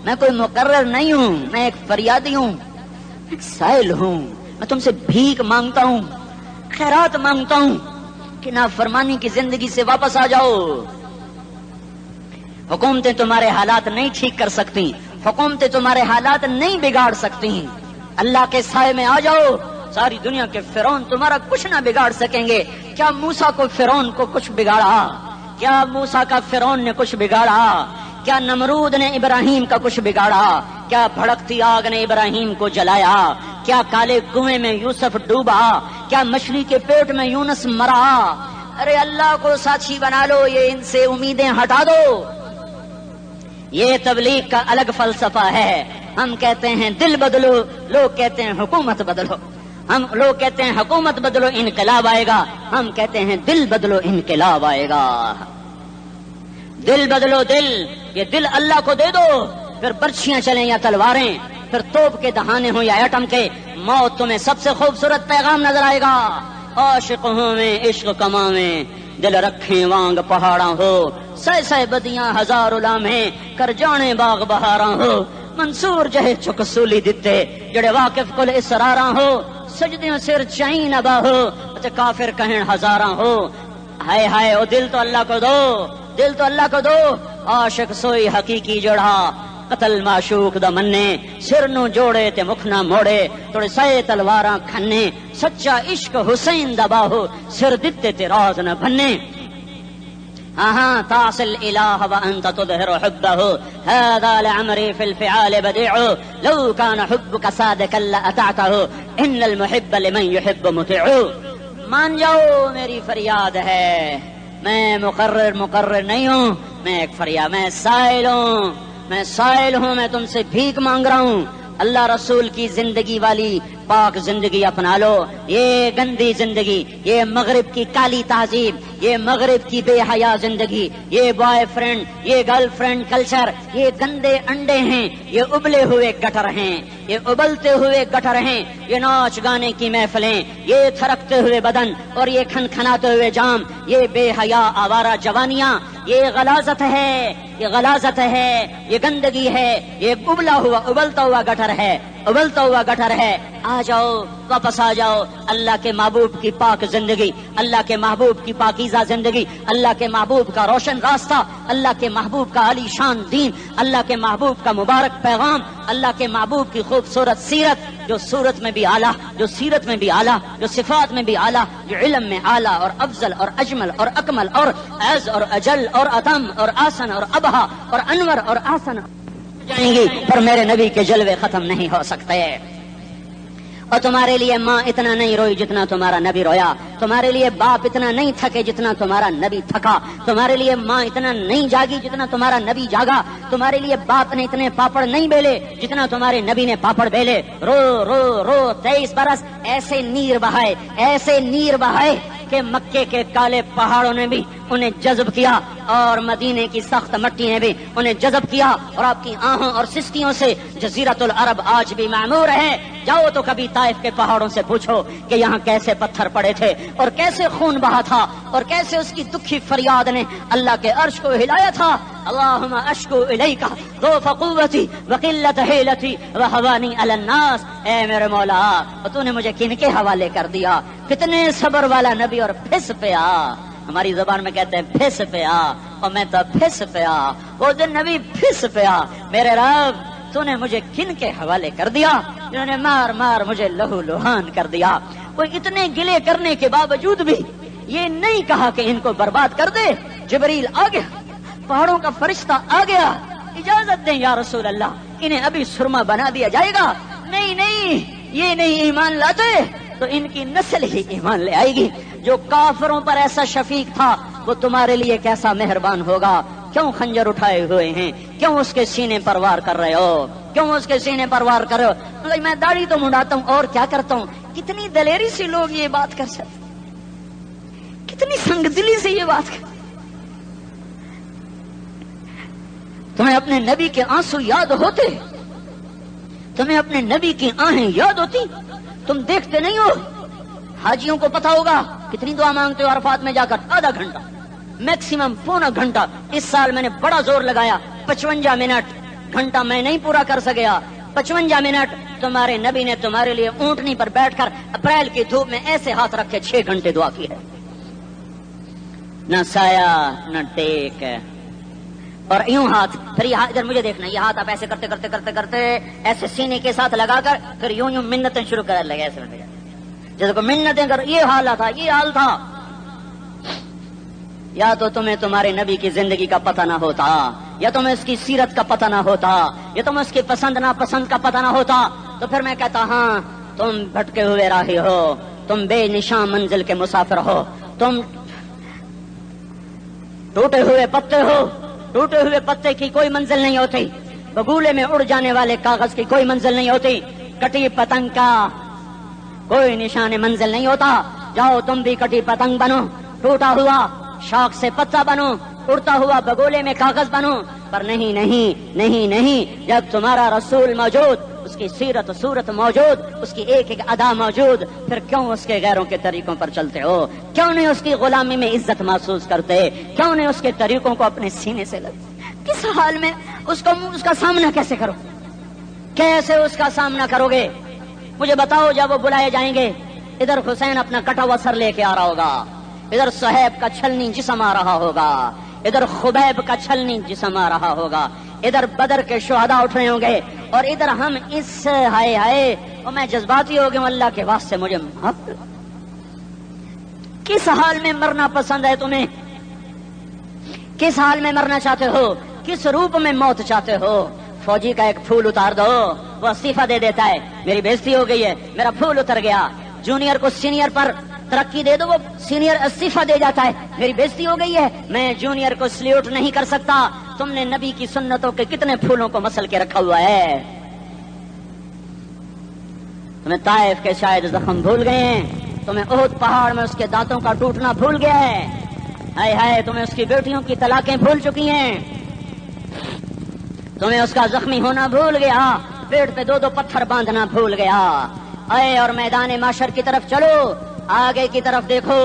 میں کوئی مقرر نہیں ہوں، میں ایک فریادی ہوں، ایک سائل ہوں. میں تم سے بھیک مانگتا ہوں، خیرات مانگتا ہوں کہ نافرمانی کی زندگی سے واپس آ جاؤ. حکومتیں تمہارے حالات نہیں ٹھیک کر سکتی، حکومتیں تمہارے حالات نہیں بگاڑ سکتی. اللہ کے سائے میں آ جاؤ. ساری دنیا کے فرعون تمہارا کچھ نہ بگاڑ سکیں گے. کیا موسیٰ کو فرعون کو کچھ بگاڑا؟ کیا موسیٰ کا فرعون نے کچھ بگاڑا؟ کیا نمرود نے ابراہیم کا کچھ بگاڑا؟ کیا بھڑکتی آگ نے ابراہیم کو جلایا؟ کیا کالے کنویں میں یوسف ڈوبا؟ کیا مچھلی کے پیٹ میں یونس مرا؟ ارے اللہ کو ساتھی بنا لو، یہ ان سے امیدیں ہٹا دو. یہ تبلیغ کا الگ فلسفہ ہے. ہم کہتے ہیں دل بدلو، لوگ کہتے ہیں حکومت بدلو. لوگ کہتے ہیں حکومت بدلو انقلاب آئے گا، ہم کہتے ہیں دل بدلو انقلاب آئے گا. دل بدلو دل. یہ دل اللہ کو دے دو، پھر برچھیاں چلیں یا تلواریں، پھر توپ کے دہانے ہوں یا ایٹم کے، موت تمہیں سب سے خوبصورت پیغام نظر آئے گا. عاشق ہوں میں عشق کماویں، دل رکھیں وانگ پہاڑاں ہو، سہ بدیاں ہزار لامہیں کر جانے باغ بہاراں ہو. منصور جہے چک سولی دتے جڑے واقف کل اسراراں ہو، سجدیاں سر چائیں نبا ہو، کافر کہیں ہزاراں ہو. ہائے ہائے او دل تو اللہ کو دو، دل تو اللہ کو دو. عاشق سوئی حقیقی جڑا، قتل معشوق دا مننے، سر نو جوڑے تے مکھ نہ موڑے، تھوڑے سائے تلواراں کھنے، سچا عشق حسین دا باہو، سر دتے تے راز نہ بھنے. ہاں تعص الالہ وانت تظہر حبہ، هذا لعمری فی الفعال بدیع، لو کان حبک صادقا لأطعتہ، ان المحب لمن یحب مطیع. مان جاؤ میری فریاد ہے، میں مقرر نہیں ہوں، میں ایک فریاد، میں سائل ہوں، میں تم سے بھیک مانگ رہا ہوں. اللہ رسول کی زندگی والی پاک زندگی اپنا لو. یہ گندی زندگی، یہ مغرب کی کالی تہذیب، یہ مغرب کی بے حیا زندگی، یہ بوائے فرینڈ، یہ گرل فرینڈ کلچر، یہ گندے انڈے ہیں، یہ ابلے ہوئے گٹر ہیں، یہ ابلتے ہوئے گٹر ہیں. یہ ناچ گانے کی محفلیں، یہ تھرکتے ہوئے بدن اور یہ کھنکھناتے ہوئے جام، یہ بے حیا آوارہ جوانیاں، یہ غلاظت ہے، یہ غلاظت ہے، یہ گندگی ہے، یہ ابلتا ہوا گٹر ہے، ابلتا ہوا گٹر ہے. آ جاؤ، واپس آ جاؤ. اللہ کے محبوب کی پاک زندگی، اللہ کے محبوب کی پاکیزہ زندگی، اللہ کے محبوب کا روشن راستہ، اللہ کے محبوب کا علی شان دین، اللہ کے محبوب کا مبارک پیغام، اللہ کے محبوب کی خوبصورت سیرت، جو صورت میں بھی اعلیٰ، جو سیرت میں بھی اعلیٰ، جو صفات میں بھی اعلیٰ، جو علم میں اعلیٰ اور افضل اور اجمل اور اکمل اور اعز اور اجل اور اتم اور آسن اور ابہا اور انور اور آسن جائیں گی، پر میرے نبی کے جلوے ختم نہیں ہو سکتے. اور تمہارے لیے ماں اتنا نہیں روئی جتنا تمہارا نبی رویا، تمہارے لیے باپ اتنا نہیں تھکے جتنا تمہارا نبی تھکا، تمہارے لیے ماں اتنا نہیں جاگی جتنا تمہارا نبی جاگا، تمہارے لیے باپ نے اتنے پاپڑ نہیں بیلے جتنا تمہارے نبی نے پاپڑ بیلے۔ رو رو رو 23 برس ایسے نیر بہائے، ایسے نیر بہائے کہ مکے کے کالے پہاڑوں نے بھی انہیں جذب کیا اور مدینے کی سخت مٹی نے بھی انہیں جذب کیا، اور آپ کی آہوں اور سسکیوں سے جزیرت العرب آج بھی معمور ہے۔ جاؤ تو کبھی طائف کے پہاڑوں سے پوچھو کہ یہاں کیسے پتھر پڑے تھے اور کیسے خون بہا تھا اور کیسے اس کی دکھی فریاد نے اللہ کے عرش کو ہلایا تھا۔ اللہم اشکو الیک ضعف قوتی وقلت حیلتی وہوانی علی الناس، اے میرے مولا تو نے مجھے کن کے حوالے کر دیا؟ کتنے صبر والا نبی اور پھس پیا، ہماری زبان میں کہتے ہیں پھس پیا، اور میں تو پھس پیا، وہ دن نبی پھس پیا۔ میرے رب تو نے مجھے کن کے حوالے کر دیا جنہوں نے مار مار مجھے لہو لہان کر دیا؟ وہ اتنے گلے کرنے کے باوجود بھی یہ نہیں کہا کہ ان کو برباد کر دے۔ جبریل آ گیا، پہاڑوں کا فرشتہ آ گیا، اجازت دیں یا رسول اللہ، انہیں ابھی سرما بنا دیا جائے گا۔ نہیں نہیں، یہ نہیں ایمان لاتے تو ان کی نسل ہی ایمان لے آئے گی۔ جو کافروں پر ایسا شفیق تھا وہ تمہارے لیے کیسا مہربان ہوگا۔ کیوں خنجر اٹھائے ہوئے ہیں؟ کیوں اس کے سینے پر وار کر رہے ہو؟ کیوں اس کے سینے پر وار کر رہے ہو؟ میں داڑھی تو منڈاتا ہوں اور کیا کرتا ہوں۔ کتنی دلیری سے لوگ یہ بات کر سکتے، کتنی سنگ دلی سے یہ بات کر۔ تمہیں اپنے نبی کے آنسو یاد ہوتے؟ تمہیں اپنے نبی کی آہیں یاد ہوتی؟ تم دیکھتے نہیں ہو؟ حاجیوں کو پتا ہوگا کتنی دعا مانگتے ہو عرفات میں جا کر؟ آدھا گھنٹہ، میکسیمم پونا گھنٹہ۔ اس سال میں نے بڑا زور لگایا، 55 منٹ، گھنٹہ میں نہیں پورا کر سکیا۔ 55 منٹ تمہارے نبی نے تمہارے لیے اونٹنی پر بیٹھ کر اپریل کی دھوپ میں ایسے ہاتھ رکھے 6 گھنٹے دعا کی ہے۔ نہ سایہ نہ ٹیک، اور یوں ہاتھ، پھر یہ ادھر مجھے دیکھنا، یہ ہاتھ آپ ایسے کرتے کرتے کرتے کرتے ایسے سینے کے ساتھ لگا کر پھر یوں یوں منتیں شروع کر لگے، ایسے جیسے کو منتیں کر۔ یہ حال تھا، یہ حال تھا۔ یا تو تمہیں تمہارے نبی کی زندگی کا پتہ نہ ہوتا، یا تمہیں اس کی سیرت کا پتہ نہ ہوتا، یا تمہیں اس کی پسند ناپسند کا پتہ نہ ہوتا، تو پھر میں کہتا ہاں تم بھٹکے ہوئے راہی ہو، تم بے نشان منزل کے مسافر ہو، تم ٹوٹے ہوئے پتے ہو۔ ٹوٹے ہوئے پتے کی کوئی منزل نہیں ہوتی، بگولے میں اڑ جانے والے کاغذ کی کوئی منزل نہیں ہوتی، کٹی پتنگ کا کوئی نشان منزل نہیں ہوتا۔ جاؤ تم بھی کٹی پتنگ بنو، ٹوٹا ہوا شاخ سے پتا بنو، اڑتا ہوا بگولے میں کاغذ بنو، پر نہیں نہیں نہیں نہیں، جب تمہارا رسول موجود، اس کی سیرت صورت موجود، اس کی ایک ایک ادا موجود، پھر کیوں اس کے غیروں کے طریقوں پر چلتے ہو؟ کیوں نہیں اس کی غلامی میں عزت محسوس کرتے؟ کیوں نہیں اس کے طریقوں کو اپنے سینے سے لگتے؟ کس حال میں اس کا سامنا کیسے کرو؟ کیسے اس کا سامنا کرو گے؟ مجھے بتاؤ، جب وہ بلائے جائیں گے، ادھر حسین اپنا کٹا ہوا سر لے کے آ رہا ہوگا، ادھر صہیب کا چھلنی جسم آ رہا ہوگا، ادھر خبیب کا چھلنی جسم آ رہا ہوگا، ادھر بدر کے شہداء اٹھ رہے ہوں گے، اور ادھر ہم اس ہائے ہائے، اور میں جذباتی ہو گیا ہوں، اللہ کے واسطے مجھے معاف۔ کس حال میں مرنا پسند ہے تمہیں؟ کس حال میں مرنا چاہتے ہو؟ کس روپ میں موت چاہتے ہو؟ فوجی کا ایک پھول اتار دو، وہ استعفیٰ دے دیتا ہے، میری بےزتی ہو گئی ہے، میرا پھول اتر گیا۔ جونیئر کو سینئر پر ترقی دے دو، وہ سینئر استعفیٰ دے جاتا ہے، میری بےزتی ہو گئی ہے، میں جونیئر کو سلیوٹ نہیں کر سکتا۔ تم نے نبی کی سنتوں کے کتنے پھولوں کو مسل کے رکھا ہوا ہے؟ تمہیں طائف کے شاید زخم بھول گئے ہیں، تمہیں احد پہاڑ میں اس کے دانتوں کا ٹوٹنا بھول گیا ہے، ہائے ہائے تمہیں اس کی بیٹیوں کی طلاقیں بھول چکی ہیں، تمہیں اس کا زخمی ہونا بھول گیا، پیٹ پہ 2 پتھر باندھنا بھول گیا۔ اے اور میدان معاشر کی طرف چلو، آگے کی طرف دیکھو،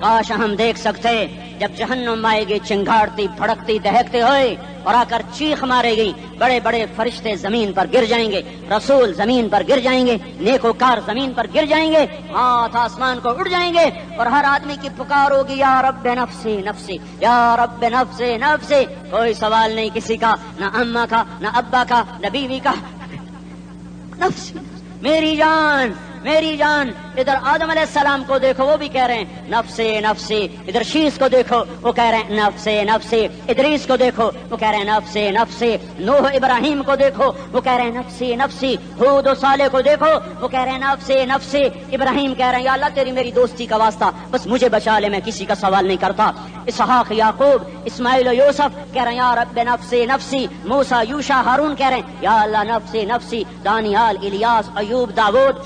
کاش ہم دیکھ سکتے جب جہنم آئے گی چنگھاڑتی بھڑکتی دہکتے ہوئے اور آ کر چیخ مارے گی، بڑے بڑے فرشتے زمین پر گر جائیں گے، رسول زمین پر گر جائیں گے، نیکوکار زمین پر گر جائیں گے، ہاتھ آسمان کو اڑ جائیں گے، اور ہر آدمی کی پکار ہوگی یا رب نفسی نفسی، یا رب نفسی نفسی۔ کوئی سوال نہیں کسی کا، نہ اماں کا، نہ ابا کا، نہ بیوی کا، نفسی، میری جان میری جان. ادھر آدم علیہ السلام کو دیکھو وہ بھی کہہ رہے ہیں نفسی نفسی. ادھر شیس کو دیکھو وہ کہہ رہے ہیں نفسی نفسی. ادریس کو دیکھو وہ کہہ رہے ہیں نفسی نفسی. نوح ابراہیم کو دیکھو وہ کہہ رہے ہیں نفسی نفسی. ہود و صالح کو دیکھو وہ کہہ رہے ہیں نفسی نفسی. ابراہیم کہہ رہے ہیں یا اللہ تیری میری دوستی کا واسطہ بس مجھے بچا لے, میں کسی کا سوال نہیں کرتا. اسحاق یعقوب اسماعیل و یوسف کہہ رہے ہیں یا رب نفسی نفسی. موسیٰ یوشع ہارون کہہ رہے ہیں یا اللہ نفسی نفسی. دانیال الیاس ایوب داود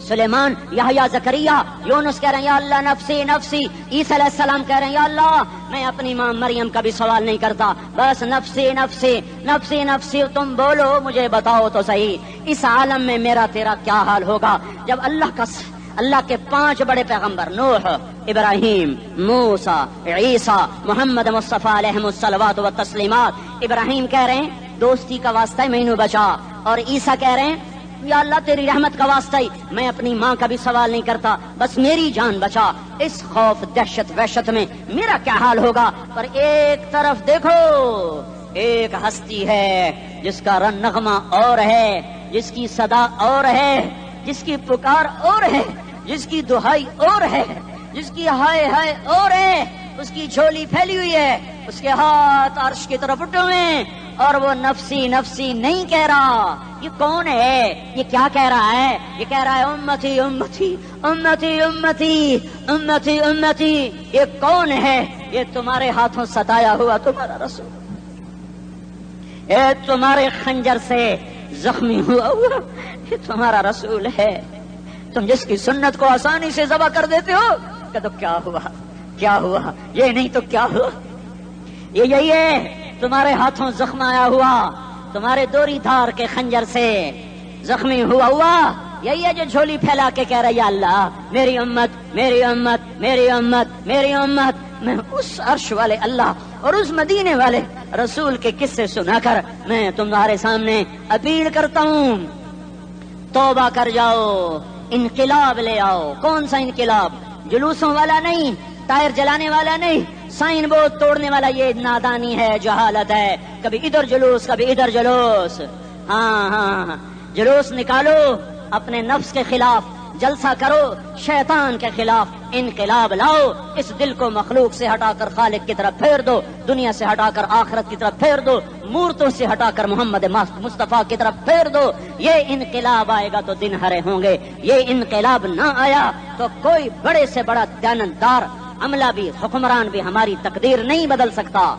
سلیمان یحییٰ زکریا یونس کہہ رہے ہیں یا اللہ نفسی نفسی. عیسیٰ علیہ السلام کہہ رہے ہیں یا اللہ میں اپنی ماں مریم کا بھی سوال نہیں کرتا بس نفسی نفسی نفسی نفسی. تم بولو مجھے بتاؤ تو صحیح اس عالم میں میرا تیرا کیا حال ہوگا جب اللہ کے 5 بڑے پیغمبر نوح ابراہیم موسیٰ عیسیٰ محمد مصطفیٰ علیہ الصلوات و تسلیمات. ابراہیم کہہ رہے ہیں دوستی کا واسطہ ہے مینوں بچا, اور عیسیٰ کہہ رہے ہیں یا اللہ تیری رحمت کا واسطہ ہی میں اپنی ماں کا بھی سوال نہیں کرتا بس میری جان بچا. اس خوف دہشت وحشت میں میرا کیا حال ہوگا. پر ایک طرف دیکھو ایک ہستی ہے جس کا رن نغمہ اور ہے, جس کی صدا اور ہے, جس کی پکار اور ہے, جس کی دہائی اور ہے, جس کی ہائے ہائے اور ہے. اس کی جھولی پھیلی ہوئی ہے, اس کے ہاتھ عرش کی طرف اٹھے ہوئے ہیں, اور وہ نفسی نفسی نہیں کہہ رہا. یہ کون ہے؟ یہ کیا کہہ رہا ہے؟ یہ کہہ رہا ہے امتی امتی امتی امتی امتی امتی. یہ کون ہے؟ یہ تمہارے ہاتھوں ستایا ہوا تمہارا رسول, یہ تمہارے خنجر سے زخمی ہوا یہ تمہارا رسول ہے. تم جس کی سنت کو آسانی سے ذبح کر دیتے ہو کہ تو کیا ہوا کیا ہوا, یہ نہیں تو کیا ہوا. یہ یہی ہے تمہارے ہاتھوں زخم آیا ہوا, تمہارے دوری دھار کے خنجر سے زخمی ہوا یہی ہے جو جھولی پھیلا کے کہہ رہا یا اللہ میری امت میری امت میری امت میری امت. میں اس عرش والے اللہ اور اس مدینے والے رسول کے قصے سنا کر میں تمہارے سامنے اپیل کرتا ہوں توبہ کر جاؤ, انقلاب لے آؤ. کون سا انقلاب؟ جلوسوں والا نہیں, ٹائر جلانے والا نہیں, سائن بورڈ توڑنے والا. یہ نادانی ہے, جہالت ہے. کبھی ادھر جلوس کبھی ادھر جلوس. ہاں جلوس نکالو اپنے نفس کے خلاف, جلسہ کرو شیطان کے خلاف, انقلاب لاؤ. اس دل کو مخلوق سے ہٹا کر خالق کی طرف پھیر دو, دنیا سے ہٹا کر آخرت کی طرف پھیر دو, مورتوں سے ہٹا کر محمد مصطفیٰ کی طرف پھیر دو. یہ انقلاب آئے گا تو دن ہرے ہوں گے. یہ انقلاب نہ آیا تو کوئی بڑے سے بڑا دیانتدار عملہ بھی حکمران بھی ہماری تقدیر نہیں بدل سکتا.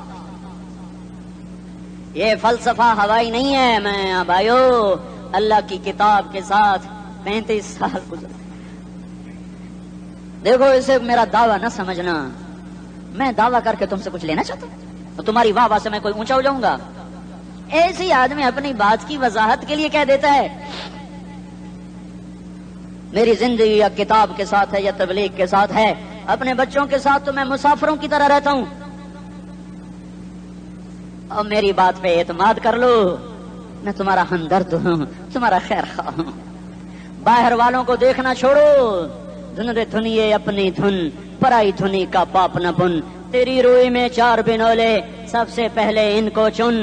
یہ فلسفہ ہوائی نہیں ہے. میں بھائیو اللہ کی کتاب کے ساتھ 35 سال گزر. دیکھو اسے میرا دعویٰ نہ سمجھنا, میں دعویٰ کر کے تم سے کچھ لینا چاہتا ہوں تو تمہاری واہ واہ سے میں کوئی اونچا ہو جاؤں گا. ایسی آدمی اپنی بات کی وضاحت کے لیے کہہ دیتا ہے میری زندگی یا کتاب کے ساتھ ہے یا تبلیغ کے ساتھ ہے. اپنے بچوں کے ساتھ تو میں مسافروں کی طرح رہتا ہوں, اور میری بات پہ اعتماد کر لو, میں تمہارا ہمدرد ہوں, تمہارا خیر خواہ ہوں. باہر والوں کو دیکھنا چھوڑو, دھن رے دھنیے اپنی دھن, پرائی دھنی کا پاپ نہ بن. تیری روئی میں 4 بنولے, سب سے پہلے ان کو چن.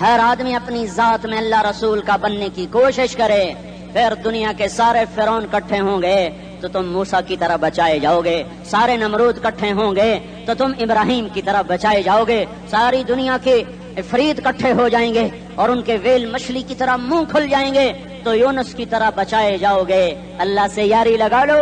ہر آدمی اپنی ذات میں اللہ رسول کا بننے کی کوشش کرے, پھر دنیا کے سارے فرعون اکٹھے ہوں گے تو تم موسیٰ کی طرح بچائے جاؤ گے. سارے نمرود اکٹھے ہوں گے تو تم ابراہیم کی طرح بچائے جاؤ گے. ساری دنیا کے افریت اکٹھے ہو جائیں گے اور ان کے ویل مچھلی کی طرح منہ کھل جائیں گے تو یونس کی طرح بچائے جاؤ گے. اللہ سے یاری لگا لو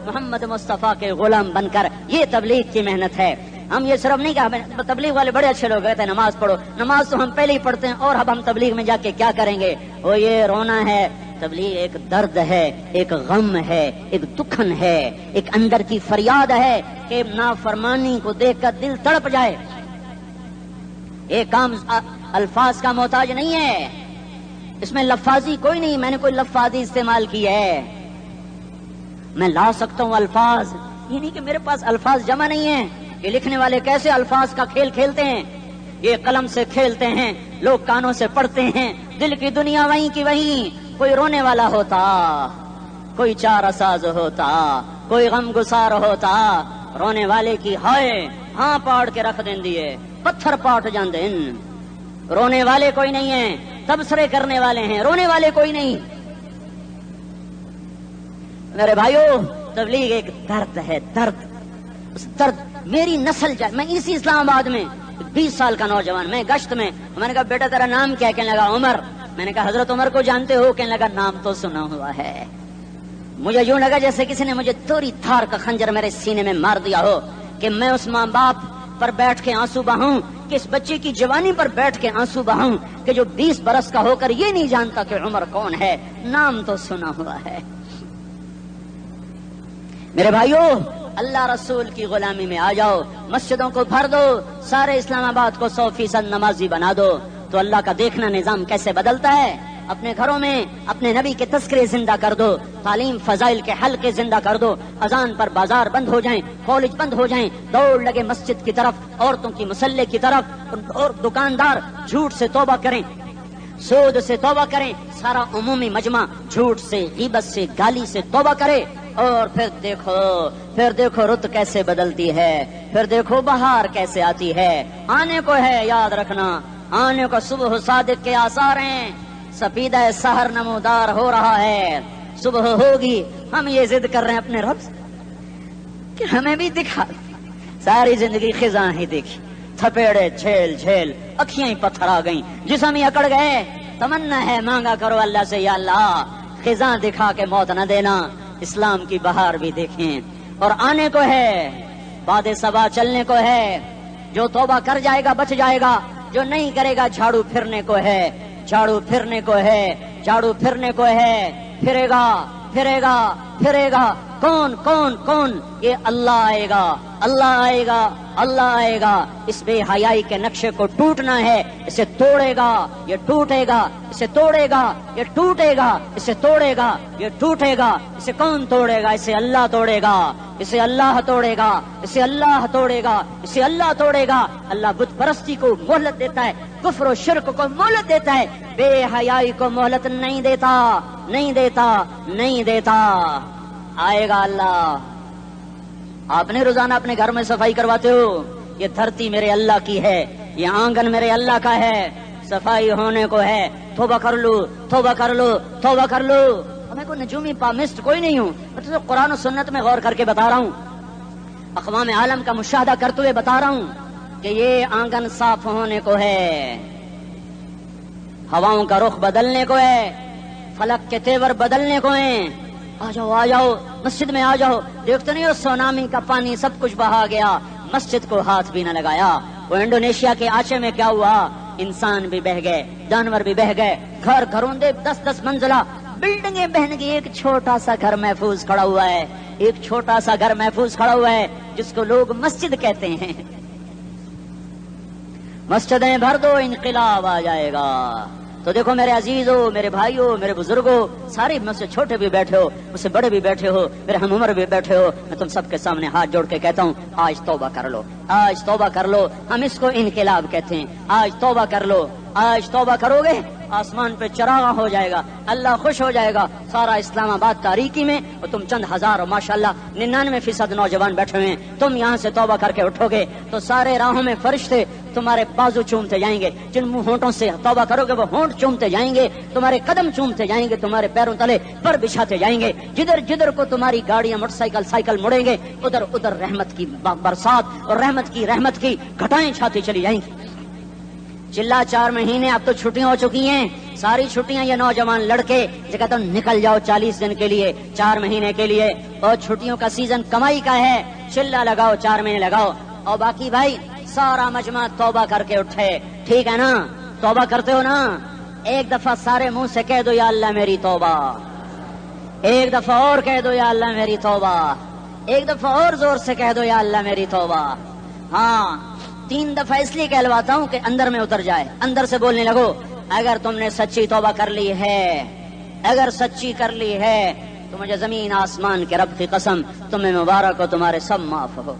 محمد مصطفیٰ کے غلام بن کر. یہ تبلیغ کی محنت ہے. ہم یہ صرف نہیں کہا, تبلیغ والے بڑے اچھے لوگ کہتے ہیں نماز پڑھو. نماز تو ہم پہلے ہی پڑھتے ہیں, اور اب ہم تبلیغ میں جا کے کیا کریں گے؟ وہ یہ رونا ہے. تبلیغ ایک درد ہے, ایک غم ہے, ایک دکھن ہے, ایک اندر کی فریاد ہے کہ نافرمانی کو دیکھ کر دل تڑپ جائے. ایک کام الفاظ کا محتاج نہیں ہے, اس میں لفاظی کوئی نہیں. میں نے کوئی لفاظی استعمال کی ہے, میں لا سکتا ہوں الفاظ. یہ نہیں کہ میرے پاس الفاظ جمع نہیں ہیں. یہ لکھنے والے کیسے الفاظ کا کھیل کھیلتے ہیں, یہ قلم سے کھیلتے ہیں, لوگ کانوں سے پڑھتے ہیں. دل کی دنیا وہیں کی وہیں. کوئی رونے والا ہوتا, کوئی چارہ ساز ہوتا, کوئی غم گسار ہوتا. رونے والے کی ہائے ہاں پاڑ کے رکھ دیں دیے, پتھر پاٹ جان دیں. رونے والے کوئی نہیں ہیں, تبصرے کرنے والے ہیں, رونے والے کوئی نہیں. میرے بھائیو تبلیغ ایک درد ہے، درد، اس درد میری نسل جائے. میں اسی اسلام آباد میں 20 سال کا نوجوان، میں گشت میں نے کہا بیٹا تیرا نام کیا؟ کہنے لگا عمر. میں نے کہا حضرت عمر کو جانتے ہو؟ کہنے لگا نام تو سنا ہوا ہے. مجھے یوں لگا جیسے کسی نے مجھے توری تھار کا خنجر میرے سینے میں مار دیا ہو کہ میں اس ماں باپ پر بیٹھ کے آنسو بہاؤں، کہ اس بچے کی جوانی پر بیٹھ کے آنسو بہاؤں کہ جو 20 برس کا ہو کر یہ نہیں جانتا کہ عمر کون ہے. نام تو سنا ہوا ہے. میرے بھائیو اللہ رسول کی غلامی میں آ جاؤ، مسجدوں کو بھر دو، سارے اسلام آباد کو 100% نمازی بنا دو، تو اللہ کا دیکھنا نظام کیسے بدلتا ہے. اپنے گھروں میں اپنے نبی کے تذکرے زندہ کر دو، تعلیم فضائل کے حلقے زندہ کر دو، اذان پر بازار بند ہو جائیں، کالج بند ہو جائیں، دوڑ لگے مسجد کی طرف، عورتوں کی مصلے کی طرف، اور دکاندار جھوٹ سے توبہ کریں، سود سے توبہ کریں، سارا عمومی مجمع جھوٹ سے، غیبت سے، گالی سے توبہ کرے. اور پھر دیکھو رت کیسے بدلتی ہے، پھر دیکھو بہار کیسے آتی ہے. آنے کو ہے، یاد رکھنا، آنے کو صبح صادق کے آثار ہیں. سپیدہ سحر نمودار ہو رہا ہے، صبح ہوگی. ہم یہ ضد کر رہے ہیں اپنے رب سے کہ ہمیں بھی دکھا. ساری زندگی خزاں ہی دیکھی، تھپیڑے جھیل جھیل، اکھیاں ہی پتھر آ گئیں، جسم ہی اکڑ گئے. تمنا ہے مانگا کرو اللہ سے، یا اللہ خزاں دکھا کے موت نہ دینا، اسلام کی بہار بھی دیکھیں. اور آنے کو ہے، باد صبا چلنے کو ہے. جو توبہ کر جائے گا بچ جائے گا، جو نہیں کرے گا جھاڑو پھرنے کو ہے، جھاڑو پھرنے کو ہے، جھاڑو پھرنے کو ہے. پھرے گا پھرے گا پھرے گا. کون کون کون؟ یہ اللہ آئے گا، اللہ آئے گا، اللہ آئے گا. اس بے حیائی کے نقشے کو ٹوٹنا ہے. اسے توڑے گا یہ ٹوٹے گا، اسے توڑے گا یہ ٹوٹے گا، اسے توڑے گا یہ ٹوٹے گا. اسے کون توڑے گا؟ اسے اللہ توڑے گا، اسے اللہ توڑے گا، اسے اللہ توڑے گا، اسے اللہ توڑے گا. اللہ بت پرستی کو مہلت دیتا ہے، کفر و شرک کو مہلت دیتا ہے، بے حیائی کو مہلت نہیں دیتا، نہیں دیتا، نہیں دیتا. آئے گا اللہ. آپ نے روزانہ اپنے گھر میں صفائی کرواتے ہو. یہ دھرتی میرے اللہ کی ہے، یہ آنگن میرے اللہ کا ہے، صفائی ہونے کو ہے. توبہ کر لو، توبہ کر لو، توبہ کر لو. میں کوئی نجومی پامسٹ کوئی نہیں ہوں، میں تو قرآن و سنت میں غور کر کے بتا رہا ہوں، اقوام عالم کا مشاہدہ کرتے ہوئے بتا رہا ہوں کہ یہ آنگن صاف ہونے کو ہے، ہواؤں کا رخ بدلنے کو ہے، فلک کے تیور بدلنے کو ہیں. آ جاؤ آ جاؤ، مسجد میں آ جاؤ. دیکھتے نہیں ہو سونامی کا پانی سب کچھ بہا گیا، مسجد کو ہاتھ بھی نہ لگایا. وہ انڈونیشیا کے آچے میں کیا ہوا؟ انسان بھی بہ گئے، جانور بھی بہ گئے، گھر گھروندے 10-10 منزلہ بلڈنگیں بہن گئی. ایک چھوٹا سا گھر محفوظ کھڑا ہوا ہے، ایک چھوٹا سا گھر محفوظ کھڑا ہوا ہے جس کو لوگ مسجد کہتے ہیں. مسجدیں بھر دو، انقلاب آ جائے گا. تو دیکھو میرے عزیزو، میرے بھائیو، میرے بزرگوں، سارے مجھ سے چھوٹے بھی بیٹھے ہو، مجھ سے بڑے بھی بیٹھے ہو، میرے ہم عمر بھی بیٹھے ہو، میں تم سب کے سامنے ہاتھ جوڑ کے کہتا ہوں آج توبہ کر لو، آج توبہ کر لو. ہم اس کو انقلاب کہتے ہیں. آج توبہ کر لو. آج توبہ کرو گے آسمان پہ چراغ ہو جائے گا، اللہ خوش ہو جائے گا. سارا اسلام آباد تاریکی میں اور تم چند ہزار اور ماشاءاللہ 99% نوجوان بیٹھے ہوئے ہیں. تم یہاں سے توبہ کر کے اٹھو گے تو سارے راہوں میں فرشتے تمہارے بازو چومتے جائیں گے. جن منہ ہونٹوں سے توبہ کرو گے وہ ہونٹ چومتے جائیں گے، تمہارے قدم چومتے جائیں گے، تمہارے پیروں تلے پر بچھاتے جائیں گے. جدھر جدھر کو تمہاری گاڑیاں موٹر سائیکل سائیکل مڑیں گے ادھر ادھر رحمت کی برسات اور رحمت کی گھٹائیں چھاتی چلی جائیں گی. چلا 4 مہینے اب تو چھٹیاں ہو چکی ہیں، ساری چھٹیاں یہ نوجوان لڑکے جو کہتے ہیں نکل جاؤ 40 دن کے لیے، 4 مہینے کے لیے. اور چھٹیوں کا سیزن کمائی کا ہے، چلا لگاؤ 4 مہینے لگاؤ. اور باقی بھائی سارا مجمع توبہ کر کے اٹھے. ٹھیک ہے نا؟ توبہ کرتے ہو نا؟ ایک دفعہ سارے منہ سے کہہ دو یا اللہ میری توبہ. ایک دفعہ اور کہہ دو یا اللہ میری توبہ. ایک دفعہ اور زور سے کہہ دو یا اللہ میری توبہ. ہاں 3 دفعہ اس لیے کہلواتا ہوں کہ اندر میں اتر جائے، اندر سے بولنے لگو. اگر تم نے سچی توبہ کر لی ہے، اگر سچی کر لی ہے تو مجھے زمین آسمان کے رب کی قسم تمہیں مبارک ہو، تمہارے سب معاف ہو.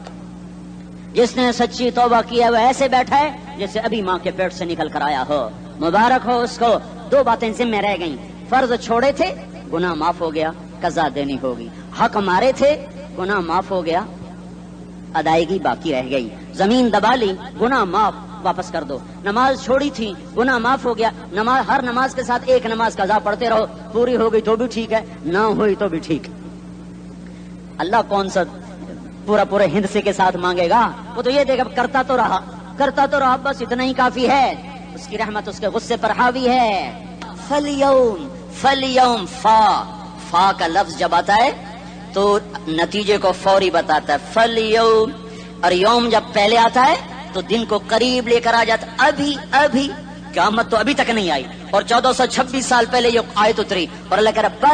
جس نے سچی توبہ کی ہے وہ ایسے بیٹھا ہے جیسے ابھی ماں کے پیٹ سے نکل کر آیا ہو. مبارک ہو اس کو. 2 باتیں ذمہ رہ گئیں. فرض چھوڑے تھے، گناہ معاف ہو گیا، قضا دینی ہوگی. حق مارے تھے، گناہ معاف ہو گیا، ادائیگی باقی رہ گئی. زمین دبا لی، گناہ معاف، واپس کر دو. نماز چھوڑی تھی، گناہ معاف ہو گیا. نماز ہر نماز کے ساتھ ایک نماز قضا پڑھتے رہو، پوری ہو گئی تو بھی ٹھیک ہے، نہ ہوئی تو بھی ٹھیک. اللہ کون سا پورے ہند سے کے ساتھ مانگے گا؟ وہ تو یہ دیکھا کرتا تو رہا بس اتنا ہی کافی ہے. اس کی رحمت اس کے غصے پر حاوی ہے. فلیوم فا کا لفظ جب آتا ہے تو نتیجے کو فوری بتاتا ہے. فلیوم اور یوم جب پہلے آتا ہے تو دن کو قریب لے کر آ جاتا. ابھی قیامت تو ابھی تک نہیں آئی اور 1426 سال پہلے یہ آیت اتری اور اللہ کہہ رہا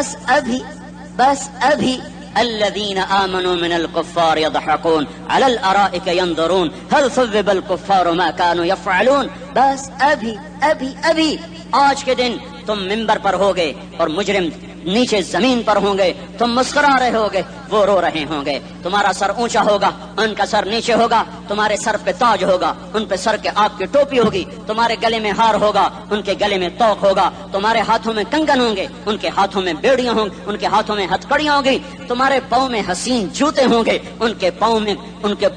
بس ابھی الذين آمنوا من الكفار يضحكون على الارائك ينظرون هل ثوب الكفار ما كانوا يفعلون. بس ابھی آج کے دن تم منبر پر ہوگے اور مجرم نیچے زمین پر ہوں گے. تم مسکرا رہے ہوگے، وہ رو رہے ہوں گے. تمہارا سر اونچا ہوگا، ان کا سر نیچے ہوگا. تمہارے سر پہ تاج ہوگا، ان پہ سر کے آگ کی ٹوپی ہوگی. تمہارے گلے میں ہار ہوگا، ان کے گلے میں توق ہوگا. تمہارے ہاتھوں میں کنگن ہوں گے، ان کے ہاتھوں میں بیڑیاں ہوں گی، ان کے ہاتھوں میں ہتکڑیاں ہوں گی. تمہارے پاؤں میں حسین جوتے ہوں گے، ان کے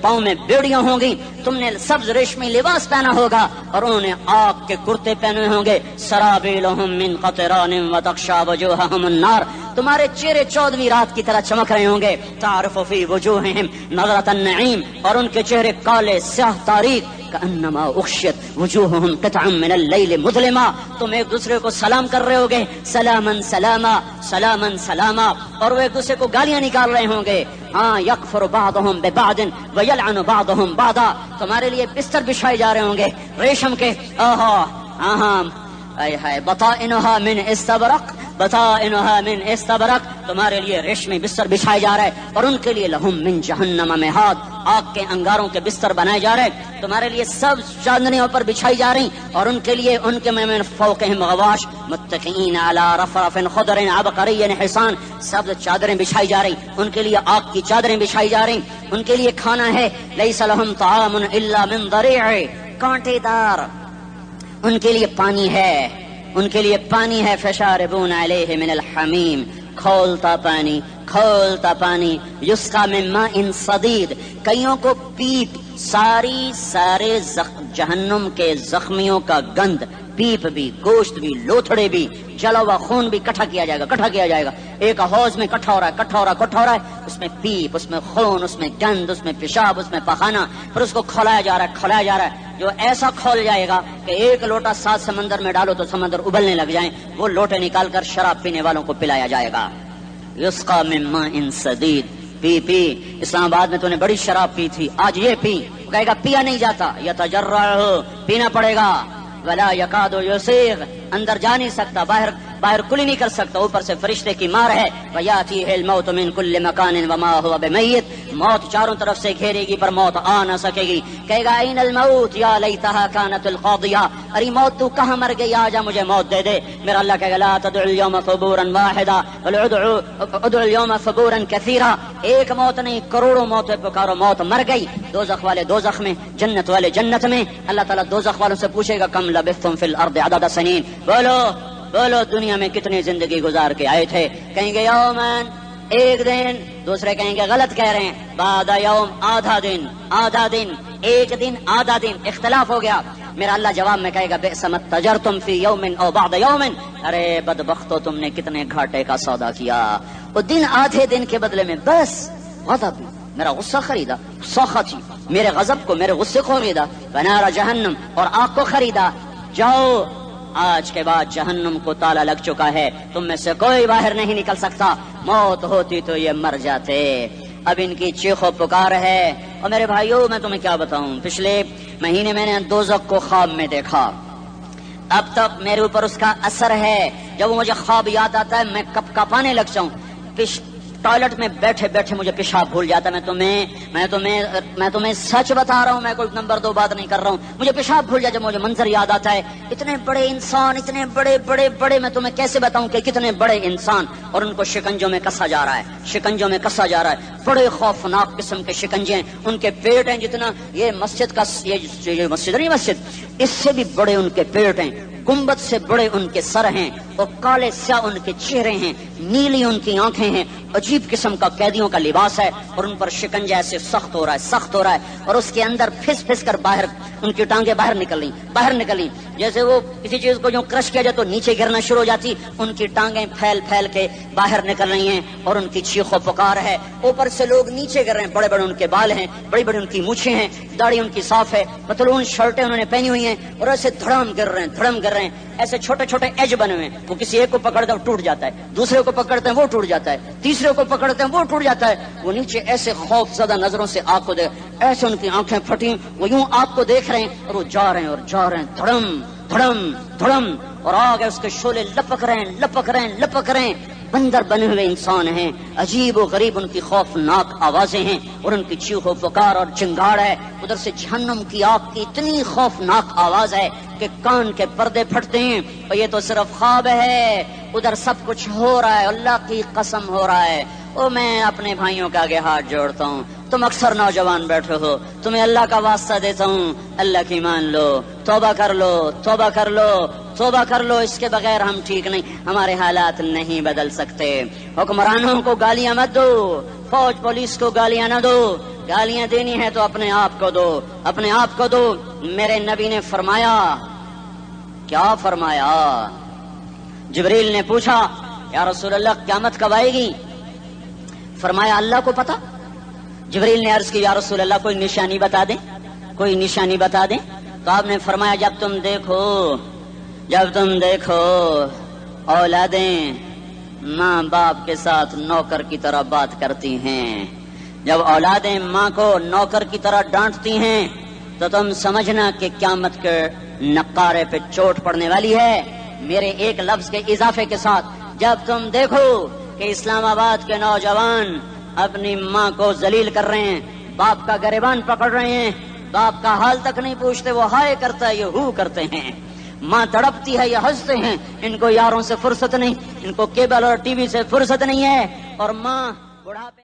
پاؤں میں بیڑیاں ہوں گی. تم نے سبز ریشمی لباس پہنا ہوگا اور انہوں نے آگ کے کرتے پہنے ہوں گے. سرابیلہم من قطران وتغشی وجوہہم النار. تمہارے چہرے 14ویں رات کی طرح چمک رہے ہوں گے. تعرف فی وجوہہم نظرۃ النعیم. اور ان کے چہرے کالے سیاہ تاریک. کأنما اغشیت وجوہہم قطعا من اللیل مظلما. تم ایک دوسرے کو سلام کر رہے ہوگے، سلامن سلاما سلامن سلاما. اور وہ ایک دوسرے کو گالیاں نکال رہے ہوں گے. ہاں یکفر بعضہم ببعض ویلعن بعضہم بعضا. تمہارے لیے بستر بچھائے جا رہے ہوں گے ریشم کے. بطائنها من استبرق. تمہارے لیے ریشمی بستر بچھائے جا رہے ہیں اور ان کے لیے لہم من جہنم مہاد. آگ کے انگاروں کے بستر بنائے جا رہے ہیں. تمہارے لیے سب چاندنیوں پر بچھائی جا رہی اور ان کے لیے ان کے من فوقہم غواش متکئین علی رفرف خضر عبقری حسان. سب چادریں بچھائی جا رہی، ان کے لیے آگ کی چادریں بچھائی جا رہی. ان کے لیے کھانا ہے لیس لہم طعام الا من ضریع، کانٹے دار. ان کے لیے پانی ہے فشاربون علیہ من الحمیم، کھولتا پانی. یسقا من ماء صدید. کئیوں کو پیپ سارے جہنم کے زخمیوں کا گند، پیپ بھی، گوشت بھی، لوتھڑے بھی، جلا ہوا خون بھی اکٹھا کیا جائے گا. ایک حوض میں اکٹھا ہو رہا ہے. اس میں پیپ، اس میں خون، اس میں گند، اس میں پیشاب، اس میں پخانہ. پھر اس کو کھولایا جا رہا ہے جو ایسا کھول جائے گا کہ ایک لوٹا 7 سمندر میں ڈالو تو سمندر ابلنے لگ جائیں. وہ لوٹے نکال کر شراب پینے والوں کو پلایا جائے گا. یسقا من ماء صدید. پی اسلام آباد میں تو نے بڑی شراب پی تھی، آج یہ پی. وہ کہے گا پیا نہیں جاتا. یتجرعہ، پینا پڑے گا. ولا یکاد یسیغ، اندر جا نہیں سکتا، باہر کلی نہیں کر سکتا. اوپر سے فرشتے کی مار ہے. ویاتیہ الموت من کل مکان وما هو بمیت. موت چاروں طرف سے گھیرے گی پر موت آ نہ سکے گی. کہے گا این الموت یا لیتہا کانت القاضیہ. ارے موت تو کہاں مر گئی، آ جا مجھے موت دے دے. میرا اللہ کہے گا لا تدعوا اليوم ثبورا واحدا بل ادعوا اليوم ثبورا کثیرا. ایک موت نہیں، کروڑوں موتیں پکارو. موت مر گئی. دوزخ والے دوزخ میں، جنت والے جنت میں. اللہ تعالیٰ دوزخ والوں سے پوچھے گا کم لبثتم فی الارض عدد سنین. بولو دنیا میں کتنی زندگی گزار کے آئے تھے. کہیں گے یومن، ایک دن. دوسرے کہیں گے غلط کہہ رہے ہیں، بعد یوم، آدھا دن. ایک دن آدھا دن، اختلاف ہو گیا. میرا اللہ جواب میں کہے گا بئس ما تجرتم فی یوم او بعد یوم. ارے بدبختو، تم نے کتنے گھاٹے کا سودا کیا. وہ دن آدھے دن کے بدلے میں بس غضب، میرا غصہ خریدا، سخطی، میرے غضب کو، میرے غصے کو خریدا. ونار جہنم، اور آگ کو خریدا. جاؤ، آج کے بعد جہنم کو تالا لگ چکا ہے، تم میں سے کوئی باہر نہیں نکل سکتا. موت ہوتی تو یہ مر جاتے. اب ان کی چیخ و پکار ہے. اور میرے بھائیوں، میں تمہیں کیا بتاؤں، پچھلے مہینے میں نے دوزخ کو خواب میں دیکھا. اب تک میرے اوپر اس کا اثر ہے. جب مجھے خواب یاد آتا ہے میں کپ کپانے لگ جاؤں. ٹوائلٹ میں بیٹھے بیٹھے مجھے پیشاب بھول جاتا ہے. میں تمہیں سچ بتا رہا ہوں، میں کوئی نمبر 2 بات نہیں کر رہا ہوں. مجھے پیشاب بھول جاتا ہے، مجھے منظر یاد آتا ہے. اتنے بڑے انسان، اتنے بڑے میں تمہیں کیسے بتاؤں کہ کتنے بڑے انسان، اور ان کو شکنجوں میں کسا جا رہا ہے. بڑے خوفناک قسم کے شکنجے ہیں. ان کے پیٹ ہیں جتنا یہ مسجد کا، یہ مسجد نہیں، مسجد اس سے بھی بڑے ان کے پیٹ ہیں. گنبد سے بڑے ان کے سر ہیں اور کالے سیاہ ان کے چہرے ہیں. نیلی ان کی آنکھیں ہیں. عجیب قسم کا قیدیوں کا لباس ہے اور ان پر شکنجہ ایسے سخت ہو رہا ہے. اور اس کے اندر پھس کر باہر ان کی ٹانگیں باہر نکلی. جیسے وہ کسی چیز کو جو کرش کیا جائے تو نیچے گرنا شروع ہو جاتی. ان کی ٹانگیں پھیل پھیل کے باہر نکل رہی ہیں اور ان کی چیخ و پکار ہے. اوپر سے لوگ نیچے گر رہے ہیں, بڑے بڑے ان کے بال ہیں, بڑی بڑی ان کی مونچھیں ہیں, داڑھی ان کی صاف ہے, پتلون شرٹیں انہوں نے پہنی ہوئی ہیں اور ایسے دھڑم گر رہے ہیں, دھڑم گر رہے ہیں. ایسے چھوٹے چھوٹے ایج بنے ہوئے ہیں. وہ کسی ایک کو پکڑتے ہیں ٹوٹ جاتا ہے, دوسرے کو پکڑتے ہیں وہ ٹوٹ جاتا ہے, تیسرے کو پکڑتے ہیں وہ ٹوٹ جاتا ہے. وہ نیچے ایسے خوف زدہ نظروں سے آپ کو دیکھ, ایسے ان کی آنکھیں پھٹی, وہ یوں آپ کو دیکھ رہے ہیں اور وہ جا رہے ہیں اور جا رہے ہیں, دھڑم دھڑم دھڑم, اور آگے اس کے شعلے لپک رہے ہیں لپک رہے ہیں لپک رہے ہیں. بندر بنے ہوئے انسان ہیں, عجیب و غریب ان کی خوفناک آوازیں ہیں اور ان کی چیخ و پکار اور چنگاڑ ہے. ادھر سے جہنم کی آگ کی اتنی خوفناک آواز ہے کہ کان کے پردے پھٹتے ہیں. اور یہ تو صرف خواب ہے, ادھر سب کچھ ہو رہا ہے, اللہ کی قسم ہو رہا ہے. او میں اپنے بھائیوں کے آگے ہاتھ جوڑتا ہوں, تم اکثر نوجوان بیٹھے ہو, تمہیں اللہ کا واسطہ دیتا ہوں, اللہ کی مان لو, توبہ کر لو, توبہ کر لو, توبہ کر لو. اس کے بغیر ہم ٹھیک نہیں, ہمارے حالات نہیں بدل سکتے. حکمرانوں کو گالیاں مت دو, فوج پولیس کو گالیاں نہ دو, گالیاں دینی ہے تو اپنے آپ کو دو, اپنے آپ کو دو. میرے نبی نے فرمایا, کیا فرمایا؟ جبریل نے پوچھا یا رسول اللہ قیامت کب آئے گی؟ فرمایا اللہ کو پتا. جبریل نے عرض کی یا رسول اللہ کوئی نشانی بتا دیں, کوئی نشانی بتا دیں. تو آپ نے فرمایا جب تم دیکھو اولادیں ماں باپ کے ساتھ نوکر کی طرح بات کرتی ہیں, جب اولادیں ماں کو نوکر کی طرح ڈانٹتی ہیں تو تم سمجھنا کہ قیامت کے نقارے پہ چوٹ پڑنے والی ہے. میرے ایک لفظ کے اضافے کے ساتھ, جب تم دیکھو کہ اسلام آباد کے نوجوان اپنی ماں کو ذلیل کر رہے ہیں, باپ کا گریبان پکڑ رہے ہیں, باپ کا حال تک نہیں پوچھتے, وہ ہائے کرتا ہے یہ ہو کرتے ہیں, ماں تڑپتی ہے یہ ہنستے ہیں. ان کو یاروں سے فرصت نہیں, ان کو کیبل اور ٹی وی سے فرصت نہیں ہے, اور ماں بڑھاپے